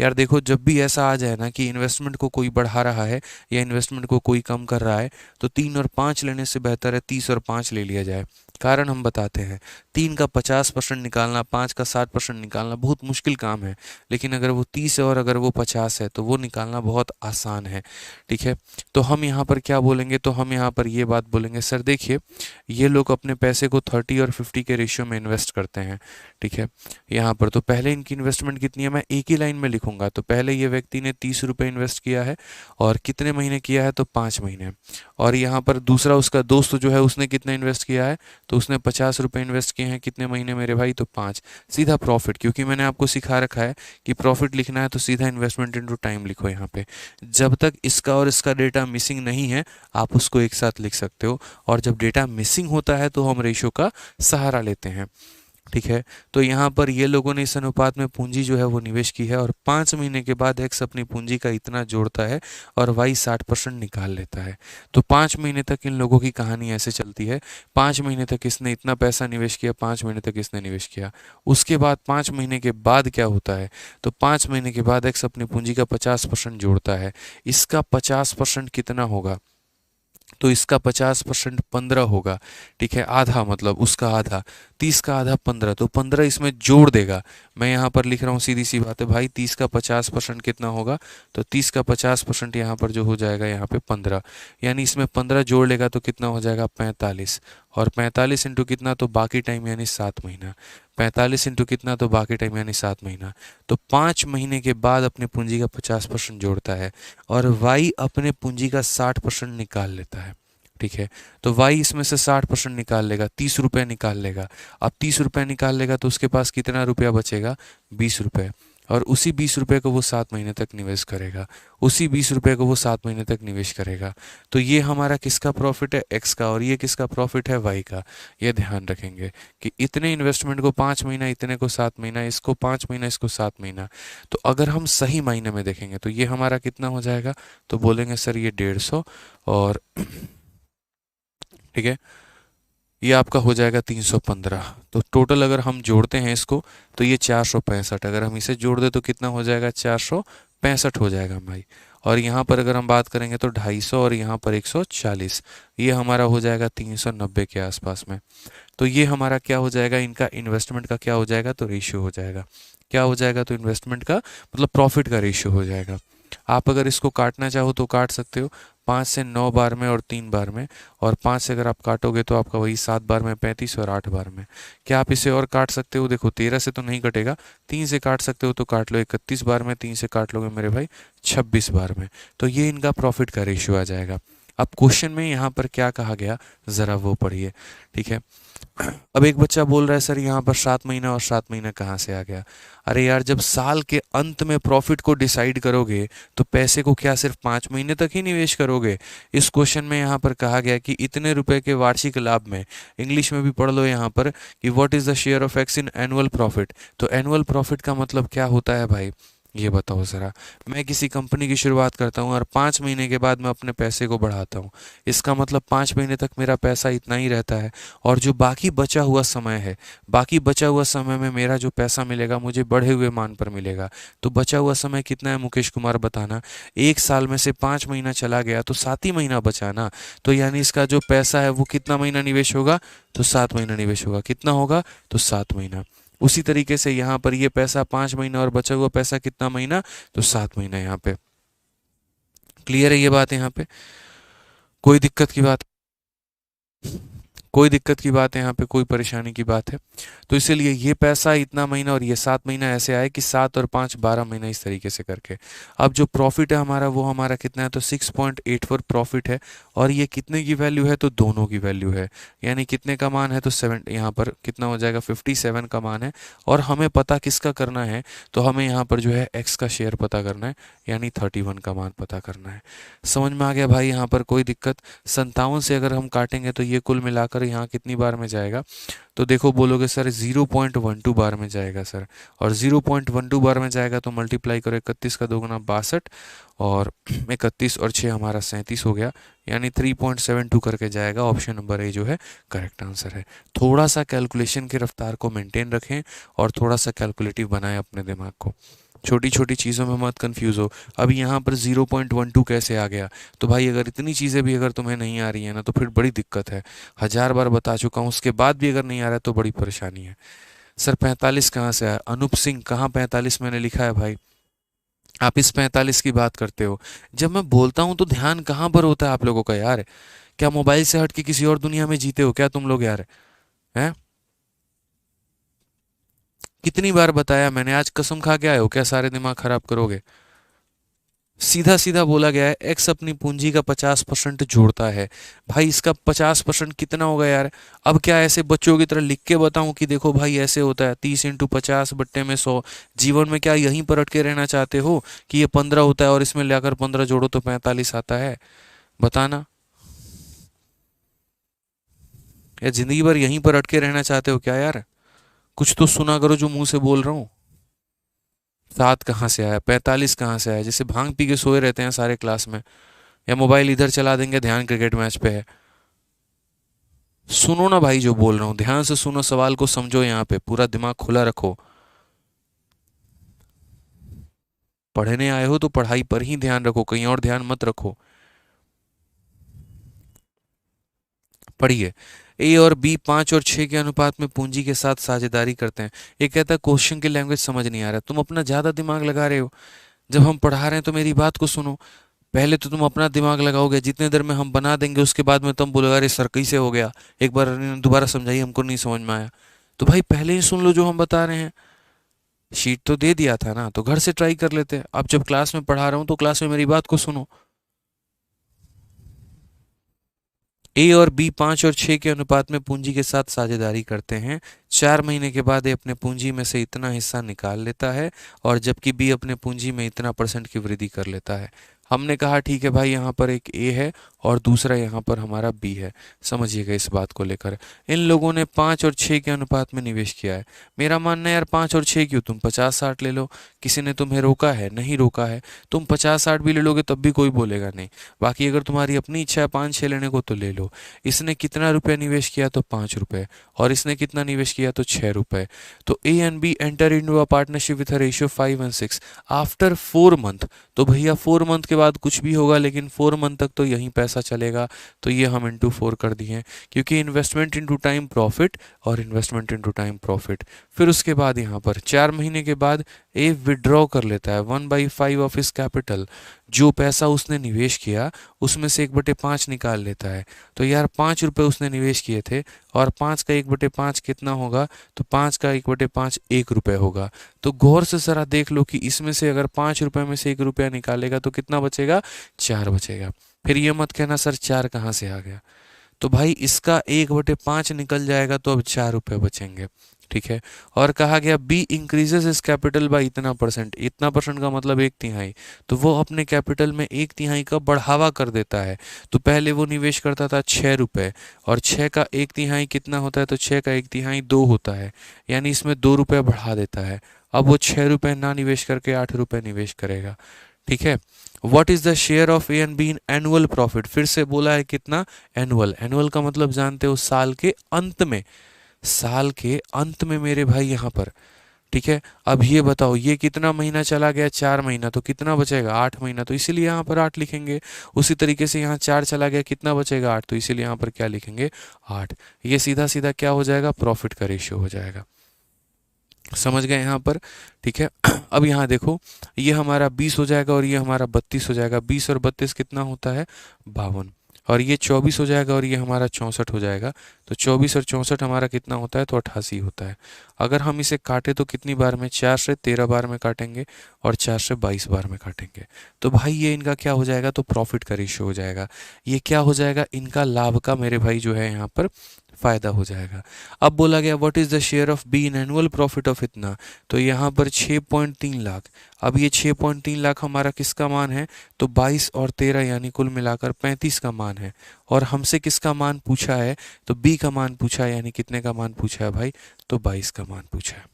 यार देखो, जब भी ऐसा आ जाए ना कि इन्वेस्टमेंट को कोई बढ़ा रहा है या इन्वेस्टमेंट को कोई कम कर रहा है, तो 3 और 5 लेने से बेहतर है 30 और 5 ले लिया जाए। कारण हम बताते हैं, 3 का 50% निकालना, 5 का 60% निकालना बहुत मुश्किल काम है, लेकिन अगर वो 30 है और अगर वो 50 है तो वो निकालना बहुत आसान है। ठीक है, तो हम यहाँ पर क्या बोलेंगे, तो हम यहाँ पर ये बात बोलेंगे, सर देखिए ये लोग अपने पैसे को 30 और 50 के रेशियो में इन्वेस्ट करते हैं। ठीक है, यहाँ पर तो पहले इनकी इन्वेस्टमेंट कितनी है मैं एक ही लाइन में लिखूंगा। तो पहले ये व्यक्ति ने 30 रुपये इन्वेस्ट किया है और कितने महीने किया है, तो 5 महीने। और यहाँ पर दूसरा उसका दोस्त जो है उसने कितना इन्वेस्ट किया है, तो उसने 50 रुपये इन्वेस्ट किए हैं, कितने महीने मेरे भाई, तो 5। सीधा प्रॉफिट, क्योंकि मैंने आपको सिखा रखा है कि प्रॉफिट लिखना है तो सीधा इन्वेस्टमेंट इनटू टाइम लिखो यहाँ पे। जब तक इसका और इसका डेटा मिसिंग नहीं है आप उसको एक साथ लिख सकते हो, और जब डेटा मिसिंग होता है तो हम रेशियो का सहारा लेते हैं। ठीक है, तो यहाँ पर ये लोगों ने इस अनुपात में पूंजी जो है वो निवेश की है और 5 महीने के बाद एक्स अपनी पूंजी का इतना जोड़ता है और वाई 60% निकाल लेता है। तो 5 महीने तक इन लोगों की कहानी ऐसे चलती है। 5 महीने तक इसने इतना पैसा निवेश किया, 5 महीने तक इसने निवेश किया। उसके बाद 5 महीने के बाद क्या होता है, तो 5 महीने के बाद एक्स अपनी पूंजी का 50% जोड़ता है। इसका 50% कितना होगा, तो इसका 50% 15 होगा। ठीक है, आधा मतलब उसका आधा, 30 का आधा 15, तो 15 इसमें जोड़ देगा। मैं यहाँ पर लिख रहा हूँ, सीधी सी बात है भाई, 30 का 50% कितना होगा, तो 30 का 50% यहाँ पर जो हो जाएगा यहाँ पे 15, यानी इसमें 15 जोड़ लेगा तो कितना हो जाएगा 45, और 45 इंटू कितना, तो बाकी टाइम यानी 7 महीना। 45 इंटू कितना, तो बाकी टाइम यानी 7 महीना। तो 5 महीने के बाद अपने पूंजी का 50% जोड़ता है और वाई अपने पूंजी का 60% निकाल लेता है। ठीक है, तो वाई इसमें से 60% निकाल लेगा, 30 रुपये निकाल लेगा। अब 30 रुपये निकाल लेगा तो उसके पास कितना रुपया बचेगा, 20 रुपये, और उसी 20 रुपये को वो 7 महीने तक निवेश करेगा। उसी 20 रुपये को वो 7 महीने तक निवेश करेगा। तो ये हमारा किसका प्रॉफिट है, एक्स का, और ये किसका प्रॉफिट है, वाई का। ये ध्यान रखेंगे कि इतने इन्वेस्टमेंट को 5 महीना, इतने को 7 महीना, इसको 5 महीना, इसको 7 महीना। तो अगर हम सही मायने में देखेंगे तो ये हमारा कितना हो जाएगा, तो बोलेंगे सर ये 150, और ठीक है ये आपका हो जाएगा 315। तो टोटल अगर हम जोड़ते हैं इसको तो ये 465, अगर हम इसे जोड़ दें तो कितना हो जाएगा, 465 हो जाएगा भाई। और यहाँ पर अगर हम बात करेंगे तो 250 और यहाँ पर 140, ये हमारा हो जाएगा 390 के आसपास में। तो ये हमारा क्या हो जाएगा, इनका इन्वेस्टमेंट का क्या हो जाएगा, तो रेशियो हो जाएगा। क्या हो जाएगा, तो इन्वेस्टमेंट का मतलब प्रॉफिट का रेशियो हो जाएगा। आप अगर इसको काटना चाहो तो काट सकते हो, 5 से 9 बार में और 3 बार में, और 5 से अगर आप काटोगे तो आपका वही 7 बार में 35 और 8 बार में। क्या आप इसे और काट सकते हो, देखो 13 से तो नहीं कटेगा, 3 से काट सकते हो तो काट लो 31 बार में, 3 से काट लोगे मेरे भाई 26 बार में। तो ये इनका प्रॉफिट का रेशियो आ जाएगा। अब क्वेश्चन में यहाँ पर क्या कहा गया ज़रा वो पढ़िए, ठीक है। अब एक बच्चा बोल रहा है सर यहाँ पर 7 महीना और 7 महीना कहाँ से आ गया। अरे यार, जब साल के अंत में प्रॉफिट को डिसाइड करोगे तो पैसे को क्या सिर्फ 5 महीने तक ही निवेश करोगे। इस क्वेश्चन में यहाँ पर कहा गया कि इतने रुपए के वार्षिक लाभ में, इंग्लिश में भी पढ़ लो यहाँ पर कि what is the share of x in annual profit. तो एनुअल प्रॉफिट का मतलब क्या होता है भाई, ये बताओ ज़रा। मैं किसी कंपनी की शुरुआत करता हूँ और 5 महीने के बाद मैं अपने पैसे को बढ़ाता हूँ, इसका मतलब 5 महीने तक मेरा पैसा इतना ही रहता है, और जो बाकी बचा हुआ समय है, बाकी बचा हुआ समय में मेरा जो पैसा मिलेगा मुझे बढ़े हुए मान पर मिलेगा। तो बचा हुआ समय कितना है मुकेश कुमार, बताना। एक साल में से 5 महीना चला गया तो 7 ही महीना बचा ना, तो यानी इसका जो पैसा है वो कितना महीना निवेश होगा, तो 7 महीना निवेश होगा। कितना होगा, तो 7 महीना। उसी तरीके से यहाँ पर ये पैसा 5 महीना और बचा हुआ पैसा कितना महीना, तो 7 महीना। यहाँ पे क्लियर है ये बात, यहाँ पे कोई दिक्कत की बात, कोई दिक्कत की बात है यहाँ पे, कोई परेशानी की बात है। तो इसीलिए ये पैसा इतना महीना और ये 7 महीना ऐसे आए कि 7 और 5 12 महीना इस तरीके से करके। अब जो प्रॉफिट है हमारा वो हमारा कितना है, तो 6.84 प्रॉफिट है, और ये कितने की वैल्यू है, तो दोनों की वैल्यू है। यानी कितने का मान है, तो 7, यहाँ पर कितना हो जाएगा, 57 का मान है। और हमें पता किसका करना है, तो हमें यहाँ पर जो है एक्स का शेयर पता करना है, यानी 31 का मान पता करना है। समझ में आ गया भाई, यहाँ पर कोई दिक्कत। 57 से अगर हम काटेंगे तो ये कुल मिलाकर यहाँ कितनी बार में जाएगा, तो देखो बोलोगे सर 0.12 बार में जाएगा सर, और 0.12 बार में जाएगा तो मल्टीप्लाई करो, 31 का 2 गुना 62, और 31 और 6 हमारा 37 हो गया, यानी 3.72 करके जाएगा। ऑप्शन नंबर ए जो है करेक्ट आंसर है। थोड़ा सा कैलकुलेशन की रफ्तार को मेंटेन रखें और थोड़ा सा कैलकुलेटिव बनाएं अपने दिमाग को, छोटी छोटी चीज़ों में मत कंफ्यूज हो। अब यहाँ पर 0.12 कैसे आ गया, तो भाई अगर इतनी चीज़ें भी अगर तुम्हें नहीं आ रही है ना तो फिर बड़ी दिक्कत है। 1000 बार बता चुका हूँ, उसके बाद भी अगर नहीं आ रहा है तो बड़ी परेशानी है। सर 45 कहाँ से आया, अनूप सिंह, कहाँ 45 मैंने लिखा है भाई, आप इस 45 की बात करते हो। जब मैं बोलता हूँ तो ध्यान कहाँ पर होता है आप लोगों का यार, क्या मोबाइल से हट के किसी और दुनिया में जीते हो क्या तुम लोग यार, हैं? कितनी बार बताया मैंने, आज कसम खा के आए हो क्या सारे दिमाग खराब करोगे। सीधा सीधा बोला गया है एक्स अपनी पूंजी का 50% जोड़ता है। भाई इसका 50% कितना होगा यार। अब क्या ऐसे बच्चों की तरह लिख के बताऊं कि देखो भाई ऐसे होता है 30 × 50 बट्टे में 100। जीवन में क्या यहीं पर अटके रहना चाहते हो कि ये 15 होता है और इसमें लाकर 15 जोड़ो तो 45 आता है, बताना। या जिंदगी भर यहीं पर अटके रहना चाहते हो क्या यार, कुछ तो सुना करो जो मुंह से बोल रहा हूँ। 7 कहाँ से आया, 45 कहाँ से आया, जैसे भांग पी के सोए रहते हैं सारे क्लास में, या मोबाइल इधर चला देंगे ध्यान क्रिकेट मैच पे है। सुनो ना भाई जो बोल रहा हूँ, ध्यान से सुनो, सवाल को समझो, यहाँ पे पूरा दिमाग खुला रखो। पढ़ने आए हो तो पढ़ाई पर ही ध्यान रखो, कहीं और ध्यान मत रखो। पढ़िए, ए और बी 5 और 6 के अनुपात में पूंजी के साथ साझेदारी करते हैं। ये कहता है क्वेश्चन की लैंग्वेज समझ नहीं आ रहा, तुम अपना ज्यादा दिमाग लगा रहे हो। जब हम पढ़ा रहे हैं तो मेरी बात को सुनो। पहले तो तुम अपना दिमाग लगाओगे, जितने देर में हम बना देंगे उसके बाद में तुम बोलोगे अरे सर कैसे हो गया, एक बार दोबारा समझाइए, हमको नहीं समझ में आया। तो भाई पहले ही सुन लो जो हम बता रहे हैं, शीट तो दे दिया था ना, तो घर से ट्राई कर लेते। अब जब क्लास में पढ़ा रहा हूँ तो क्लास में मेरी बात को सुनो। ए और बी 5 और 6 के अनुपात में पूंजी के साथ साझेदारी करते हैं। 4 महीने के बाद ए अपने पूंजी में से इतना हिस्सा निकाल लेता है, और जबकि बी अपने पूंजी में इतना % की वृद्धि कर लेता है। हमने कहा ठीक है भाई, यहाँ पर एक ए है और दूसरा यहाँ पर हमारा बी है, समझिएगा इस बात को लेकर। इन लोगों ने 5 और 6 के अनुपात में निवेश किया है। मेरा मानना है यार 5 और 6 क्यों, तुम 50-60 ले लो, किसी ने तुम्हें रोका है, नहीं रोका है। तुम 50-60 भी ले लोगे तब भी कोई बोलेगा नहीं। बाकी अगर तुम्हारी अपनी इच्छा है 5-6 लेने को तो ले लो। इसने कितना रुपया निवेश किया, तो 5 रुपये, और इसने कितना निवेश किया, तो 6 रुपये। तो A and B enter into a partnership with a ratio 5 and 6 after 4 month. तो भैया 4 मंथ के बाद कुछ भी होगा, लेकिन 4 मंथ तक तो यही पैसा चलेगा। तो ये हम इंटू 4 कर दिए, क्योंकि इन्वेस्टमेंट इंटू टाइम प्रॉफिट और इन्वेस्टमेंट इंटू टाइम प्रॉफिट। फिर उसके बाद यहाँ पर 4 महीने के बाद ए विड्रॉ कर लेता है 1/5 ऑफ इस कैपिटल। जो पैसा उसने निवेश किया उसमें से 1/5 निकाल लेता है। तो यार 5 रुपये उसने निवेश किए थे, और 5 का 1/5 कितना होगा, तो 5 का 1/5 1 रुपये होगा। तो गौर से जरा देख लो कि इसमें से अगर 5 रुपये में से 1 रुपया निकालेगा तो कितना बचेगा, 4 बचेगा। फिर ये मत कहना सर 4 कहाँ से आ गया। तो भाई इसका 1/5 निकल जाएगा तो अब 4 रुपये बचेंगे, ठीक है। और कहा गया बी इंक्रीजेस इस कैपिटल बाय इतना परसेंट, इतना परसेंट का मतलब 1/3, तो वो अपने कैपिटल में 1/3 का बढ़ावा कर देता है। तो पहले वो निवेश करता था 6 रुपये, और 6 का 1/3 कितना होता है, तो 6 का 1/3 2 होता है, यानी इसमें 2 रुपये बढ़ा देता है। अब वो 6 रुपये ना निवेश करके 8 रुपये निवेश करेगा, ठीक है। What is the share of A and be in annual profit, फिर से बोला है कितना, एनुअल। एनुअल का मतलब जानते हो साल के अंत में, साल के अंत में मेरे भाई यहाँ पर, ठीक है। अब ये बताओ ये कितना महीना चला गया, 4 महीना, तो कितना बचेगा, 8 महीना, तो इसीलिए यहाँ पर 8 लिखेंगे। उसी तरीके से यहाँ 4 चला गया, कितना बचेगा, 8, तो इसीलिए यहाँ पर क्या लिखेंगे, 8। ये सीधा सीधा क्या हो जाएगा, प्रॉफिट का रेशियो हो जाएगा। समझ गए यहाँ पर, ठीक है। अब यहाँ देखो ये हमारा 20 हो जाएगा और ये हमारा 32 हो जाएगा। 20 और 32 कितना होता है, 52। और ये 24 हो जाएगा और ये हमारा 64 हो जाएगा। तो 24 और 64 हमारा कितना होता है, तो 88 होता है। अगर हम इसे काटे तो कितनी बार में, 4 से 13 बार में काटेंगे और 4 से 22 बार में काटेंगे। तो भाई ये इनका क्या हो जाएगा, तो प्रॉफिट का रेशियो हो जाएगा। ये क्या हो जाएगा, इनका लाभ का मेरे भाई जो है यहाँ पर फायदा हो जाएगा। अब बोला गया what is the share of be in annual profit of इतना, तो यहाँ पर 6.3 लाख। अब ये 6.3 लाख हमारा किसका मान है, तो 22 और 13 यानी कुल मिलाकर 35 का मान है। और हमसे किसका मान पूछा है, तो बी का मान पूछा है, यानी कितने का मान पूछा है भाई, तो 22 का मान पूछा है।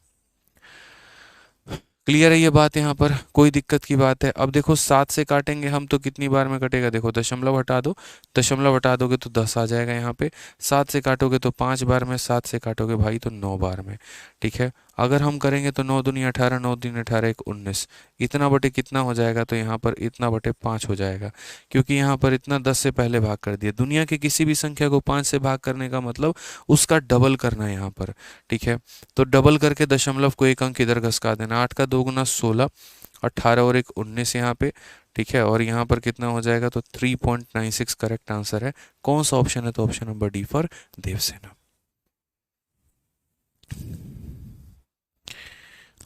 क्लियर है ये बात, यहाँ पर कोई दिक्कत की बात है। अब देखो 7 से काटेंगे हम तो कितनी बार में कटेगा, देखो दशमलव हटा दो, दशमलव हटा दोगे तो 10 आ जाएगा यहाँ पे। 7 से काटोगे तो 5 बार में, 7 से काटोगे भाई तो 9 बार में, ठीक है। अगर हम करेंगे तो 9 दूनी 18, 9 दूनी 18, 1 19, इतना बटे कितना हो जाएगा, तो यहाँ पर इतना बटे 5 हो जाएगा, क्योंकि यहाँ पर इतना 10 से पहले भाग कर दिया। दुनिया की किसी भी संख्या को 5 से भाग करने का मतलब उसका डबल करना है यहाँ पर, ठीक है। तो डबल करके दशमलव को 1 अंक इधर घसका देना, 8 का 2 गुना 16, 18 और 1 19 यहाँ पे, ठीक है। और यहाँ पर कितना हो जाएगा, तो 3.96 करेक्ट आंसर है। कौन सा ऑप्शन है, तो option number D for Devsena.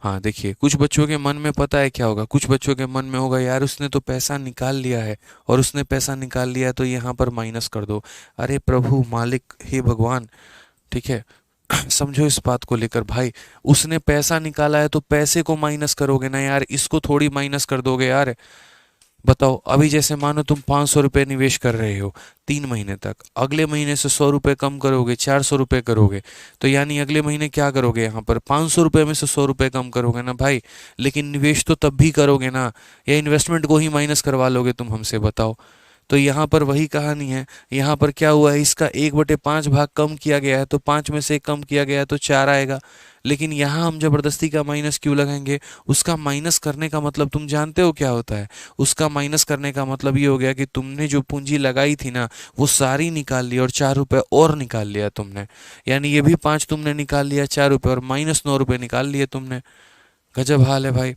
हाँ देखिए कुछ बच्चों के मन में पता है क्या होगा, कुछ बच्चों के मन में होगा यार उसने तो पैसा निकाल लिया है, और उसने पैसा निकाल लिया है तो यहाँ पर माइनस कर दो। अरे प्रभु मालिक हे भगवान, ठीक है। समझो इस बात को लेकर भाई, उसने पैसा निकाला है तो पैसे को माइनस करोगे ना यार, इसको थोड़ी माइनस कर दोगे यार। बताओ अभी जैसे मानो तुम 500 रुपये निवेश कर रहे हो 3 महीने तक, अगले महीने से 100 रुपये कम करोगे, 400 रुपये करोगे, तो यानी अगले महीने क्या करोगे, यहाँ पर 500 रुपये में से 100 रुपये कम करोगे ना भाई। लेकिन निवेश तो तब भी करोगे ना, या इन्वेस्टमेंट को ही माइनस करवा लोगे तुम हमसे, बताओ। तो यहाँ पर वही कहानी है, यहाँ पर क्या हुआ है, इसका 1/5 भाग कम किया गया है, तो 5 में से 1 कम किया गया है तो 4 आएगा। लेकिन यहाँ हम जबरदस्ती का माइनस क्यों लगाएंगे, उसका माइनस करने का मतलब तुम जानते हो क्या होता है, उसका माइनस करने का मतलब ये हो गया कि तुमने जो पूंजी लगाई थी ना वो सारी निकाल ली और 4 रुपये और निकाल लिया तुमने, यानी ये भी 5 तुमने निकाल लिया, 4 रुपये और माइनस 9 रुपये निकाल लिए तुमने। गजब हाल है भाई।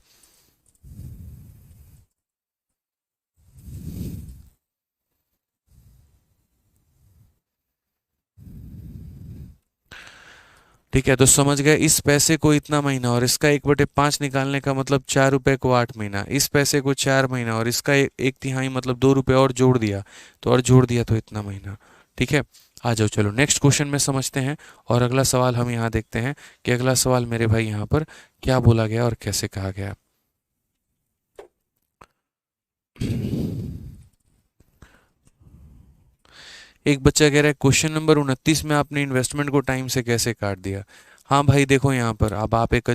ठीक है तो समझ गए, इस पैसे को इतना महीना और इसका 1/5 निकालने का मतलब 4 रुपये को 8 महीना, इस पैसे को 4 महीना और इसका 1/3 मतलब 2 रुपये और जोड़ दिया, तो और जोड़ दिया तो इतना महीना, ठीक है। आ जाओ चलो नेक्स्ट क्वेश्चन में समझते हैं, और अगला सवाल हम यहाँ देखते हैं कि अगला सवाल मेरे भाई यहाँ पर क्या बोला गया और कैसे कहा गया। एक बच्चा कह रहा है क्वेश्चन नंबर 29 में आपने इन्वेस्टमेंट को टाइम से कैसे काट दिया। हाँ भाई देखो यहाँ पर अब आप एक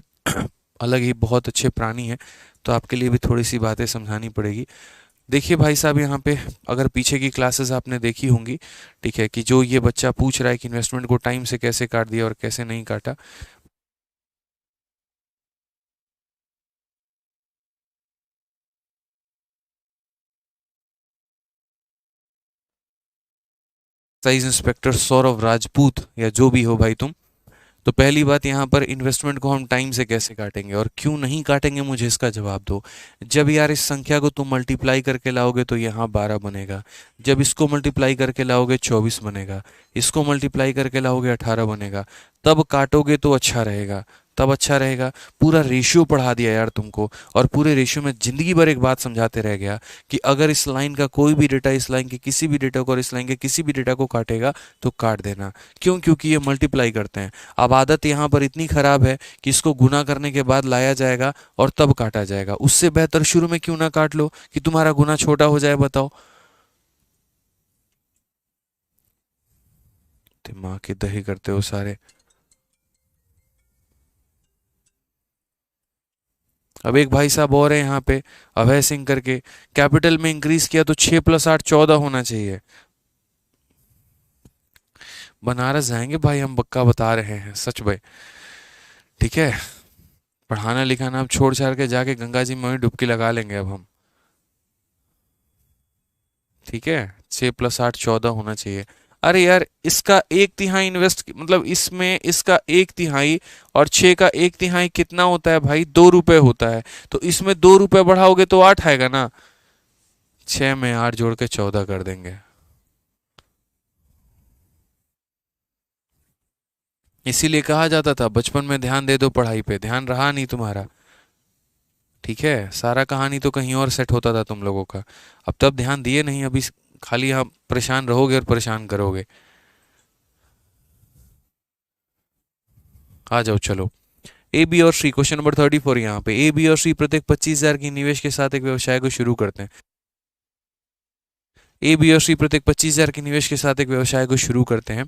अलग ही बहुत अच्छे प्राणी हैं, तो आपके लिए भी थोड़ी सी बातें समझानी पड़ेगी। देखिए भाई साहब यहाँ पे अगर पीछे की क्लासेस आपने देखी होंगी, ठीक है, कि जो ये बच्चा पूछ रहा है कि इन्वेस्टमेंट को टाइम से कैसे काट दिया और कैसे नहीं काटा। एक्साइज इंस्पेक्टर सौरभ राजपूत या जो भी हो भाई तुम, तो पहली बात यहाँ पर इन्वेस्टमेंट को हम टाइम से कैसे काटेंगे और क्यों नहीं काटेंगे, मुझे इसका जवाब दो। जब यार इस संख्या को तुम मल्टीप्लाई करके लाओगे तो यहाँ 12 बनेगा, जब इसको मल्टीप्लाई करके लाओगे 24 बनेगा, इसको मल्टीप्लाई करके लाओगे 18 बनेगा, तब काटोगे तो अच्छा रहेगा, तब अच्छा रहेगा। पूरा रेशियो पढ़ा दिया यार तुमको, और पूरे रेशियो में ज़िंदगी भर एक बात समझाते रह गया कि अगर इस लाइन का कोई भी डेटा इस लाइन के किसी भी डेटा को और इस लाइन के किसी भी डेटा को काटेगा तो काट देना। क्यों? क्योंकि ये मल्टीप्लाई करते हैं। अब आदत यहाँ पर इतनी ख़राब है कि इसको गुना करने के बाद लाया जाएगा और तब काटा जाएगा। उससे बेहतर शुरू में क्यों ना काट लो कि तुम्हारा गुना छोटा हो जाए। बताओ, दिमाग की दही करते हो सारे। अब एक भाई साहब और है यहाँ पे, अभय सिंह करके, कैपिटल में इंक्रीज किया तो 6 + 8 14 होना चाहिए। बनारस जाएंगे भाई हम, पक्का बता रहे हैं सच भाई। ठीक है, पढ़ाना लिखाना अब छोड़ छाड़ के जाके गंगा जी में वहीं डुबकी लगा लेंगे अब हम। ठीक है, 6 + 8 14 होना चाहिए। अरे यार, इसका 1/3 इन्वेस्ट, मतलब इसमें इसका 1/3 और 6 का 1/3 कितना होता है भाई? 2 रुपए होता है। तो इसमें 2 रुपए बढ़ाओगे तो 8 आएगा ना। 6 में 8 जोड़ के 14 कर देंगे। इसीलिए कहा जाता था बचपन में ध्यान दे दो पढ़ाई पे, ध्यान रहा नहीं तुम्हारा। ठीक है, सारा कहानी तो कहीं और सेट होता था तुम लोगों का। अब तब ध्यान दिए नहीं, अभी खाली आप परेशान रहोगे और परेशान करोगे। आ जाओ चलो। ए बी और सी, क्वेश्चन नंबर 34 यहाँ पे। ए बी और सी प्रत्येक 25,000 की निवेश के साथ एक व्यवसाय को शुरू करते हैं। ए बी और सी प्रत्येक 25,000 के निवेश के साथ एक व्यवसाय को शुरू करते हैं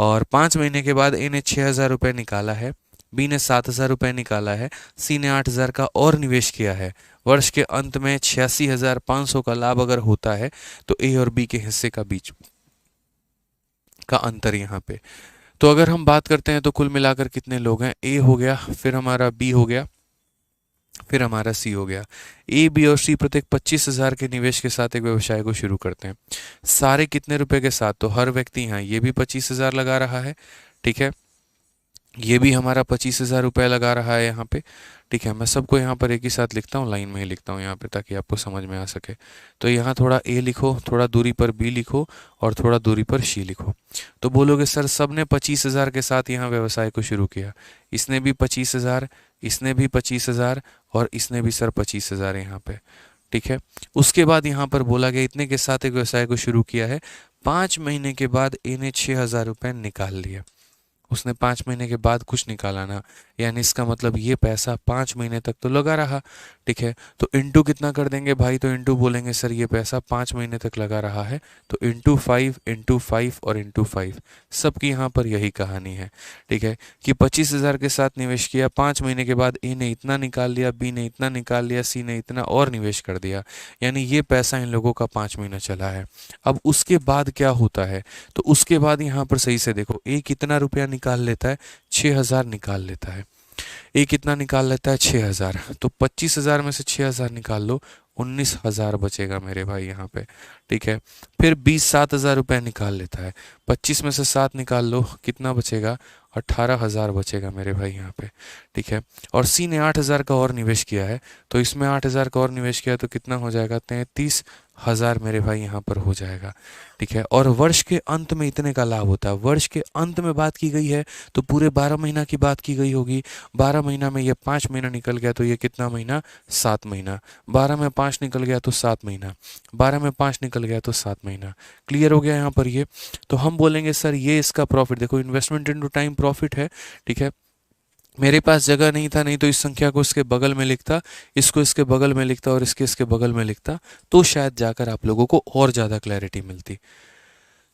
और 5 महीने के बाद ए ने 6,000 रुपये निकाला है, बी ने 7,000 रुपये निकाला है, सी ने 8,000 का और निवेश किया है। वर्ष के अंत में 86,500 का लाभ अगर होता है तो ए और बी के हिस्से का बीच का अंतर यहाँ पे। तो अगर हम बात करते हैं तो कुल मिलाकर कितने लोग हैं? ए हो गया, फिर हमारा बी हो गया, फिर हमारा सी हो गया। ए बी और सी प्रत्येक 25,000 के निवेश के साथ एक व्यवसाय को शुरू करते हैं। सारे कितने रुपए के साथ? तो हर व्यक्ति यहाँ ये भी 25,000 लगा रहा है। ठीक है, ये भी हमारा 25,000 रुपये लगा रहा है यहाँ पे। ठीक है, मैं सबको यहाँ पर एक ही साथ लिखता हूँ, लाइन में ही लिखता हूँ यहाँ पे ताकि आपको समझ में आ सके। तो यहाँ थोड़ा ए लिखो, थोड़ा दूरी पर बी लिखो और थोड़ा दूरी पर सी लिखो। तो बोलोगे सर सब ने 25,000 के साथ यहाँ व्यवसाय को शुरू किया। इसने भी 25,000, इसने भी 25,000 और इसने भी सर 25,000 यहाँ पे। ठीक है, उसके बाद यहाँ पर बोला गया इतने के साथ एक व्यवसाय को शुरू किया है। 5 महीने के बाद ए ने 6,000 रुपये निकाल लिए। उसने 5 महीने के बाद कुछ निकाला ना, यानी इसका मतलब ये पैसा 5 महीने तक तो लगा रहा। ठीक है, तो इंटू कितना कर देंगे भाई? तो इंटू बोलेंगे सर ये पैसा 5 महीने तक लगा रहा है, तो इंटू 5 और इंटू 5। सबकी यहाँ पर यही कहानी है। ठीक है, कि 25,000 के साथ निवेश किया, 5 महीने के बाद ए ने इतना निकाल लिया, बी ने इतना निकाल लिया, सी ने इतना और निवेश कर दिया, यानी ये पैसा इन लोगों का 5 महीना चला है। अब उसके बाद क्या होता है? तो उसके बाद यहाँ पर सही से देखो, ए कितना रुपया निकाल लेता है? 6,000 निकाल लेता है। ए कितना निकाल लेता है? 6,000। तो 25,000 में से 6,000 निकाल लो, 19,000 बचेगा मेरे भाई यहाँ पे। ठीक है, फिर 7,000 रुपये निकाल लेता है। 25 में से 7 निकाल लो, कितना बचेगा? 18,000 बचेगा मेरे भाई यहाँ पे। ठीक है, और सी ने 8,000 का और निवेश किया है, तो इसमें 8,000 का और निवेश किया तो कितना हो जाएगा? 33,000 मेरे भाई यहाँ पर हो जाएगा। ठीक है, और वर्ष के अंत में इतने का लाभ होता है। वर्ष के अंत में बात की गई है तो पूरे 12 महीना की बात की गई होगी। 12 महीना में ये 5 महीना निकल गया तो ये कितना महीना? 7 महीना। 12 में 5 निकल गया तो 7 महीना। 12 में 5 निकल गया तो 7 महीना। क्लियर हो गया यहाँ पर ये? तो हम बोलेंगे सर ये इसका प्रॉफिट, देखो इन्वेस्टमेंट इनटू टाइम प्रॉफिट है। ठीक है, मेरे पास जगह नहीं था, नहीं तो इस संख्या को इसके बगल में लिखता, इसको इसके बगल में लिखता और इसके इसके बगल में लिखता, तो शायद जाकर आप लोगों को और ज़्यादा क्लैरिटी मिलती।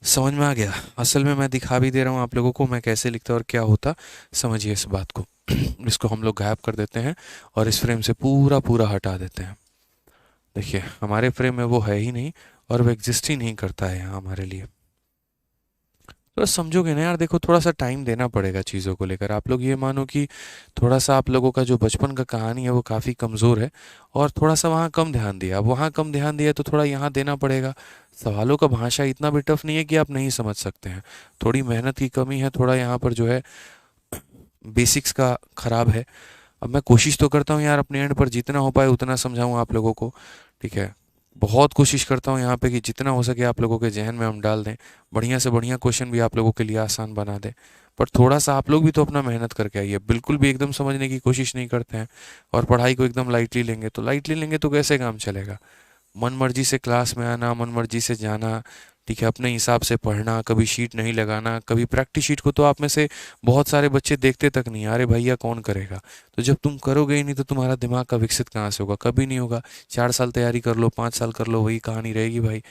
समझ में आ गया? असल में मैं दिखा भी दे रहा हूँ आप लोगों को मैं कैसे लिखता और क्या होता। समझिए इस बात को। इसको हम लोग गायब कर देते हैं और इस फ्रेम से पूरा पूरा हटा देते हैं। देखिए हमारे फ्रेम में वो है ही नहीं और वो एग्जिस्ट ही नहीं करता है यहाँ हमारे लिए। तो समझोगे ना यार? देखो थोड़ा सा टाइम देना पड़ेगा चीज़ों को लेकर। आप लोग ये मानो कि थोड़ा सा आप लोगों का जो बचपन का कहानी है वो काफ़ी कमज़ोर है और थोड़ा सा वहाँ कम ध्यान दिया। अब वहाँ कम ध्यान दिया तो थोड़ा यहाँ देना पड़ेगा। सवालों का भाषा इतना भी टफ नहीं है कि आप नहीं समझ सकते हैं। थोड़ी मेहनत की कमी है, थोड़ा यहाँ पर जो है बेसिक्स का ख़राब है। अब मैं कोशिश तो करता हूँ यार अपने एंड पर जितना हो पाए उतना समझाऊँ आप लोगों को। ठीक है, बहुत कोशिश करता हूँ यहाँ पे कि जितना हो सके आप लोगों के जहन में हम डाल दें, बढ़िया से बढ़िया क्वेश्चन भी आप लोगों के लिए आसान बना दें। पर थोड़ा सा आप लोग भी तो अपना मेहनत करके आइए, बिल्कुल भी एकदम समझने की कोशिश नहीं करते हैं और पढ़ाई को एकदम लाइटली लेंगे, तो लाइटली लेंगे तो कैसे काम चलेगा। मन मर्जी से क्लास में आना, मन मर्जी से जाना, ठीक है, अपने हिसाब से पढ़ना, कभी शीट नहीं लगाना, कभी प्रैक्टिस शीट को तो आप में से बहुत सारे बच्चे देखते तक नहीं, अरे भैया कौन करेगा। तो जब तुम करोगे ही नहीं तो तुम्हारा दिमाग का विकसित कहाँ से होगा, कभी नहीं होगा। 4 साल तैयारी कर लो, 5 साल कर लो, वही कहानी रहेगी भाई,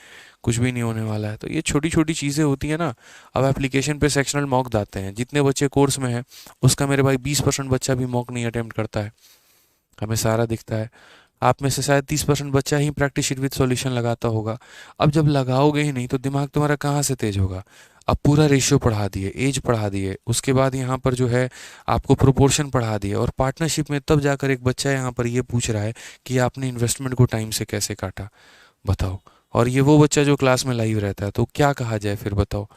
कुछ भी नहीं होने वाला है। तो ये छोटी छोटी चीज़ें होती हैं ना। अब एप्लीकेशन पे सेक्शनल मॉक आते हैं, जितने बच्चे कोर्स में हैं उसका मेरे भाई 20% बच्चा भी मॉक नहीं अटेम्प्ट करता है, हमें सारा दिखता है। आप में से शायद 30% बच्चा ही प्रैक्टिस शीट विद सॉल्यूशन लगाता होगा। अब जब लगाओगे ही नहीं तो दिमाग तुम्हारा कहाँ से तेज होगा। अब पूरा रेशियो पढ़ा दिए, एज पढ़ा दिए, उसके बाद यहाँ पर जो है आपको प्रोपोर्शन पढ़ा दिए, और पार्टनरशिप में तब जाकर एक बच्चा यहाँ पर ये पूछ रहा है कि आपने इन्वेस्टमेंट को टाइम से कैसे काटा, बताओ। और ये वो बच्चा जो क्लास में लाइव रहता है, तो क्या कहा जाए फिर बताओ।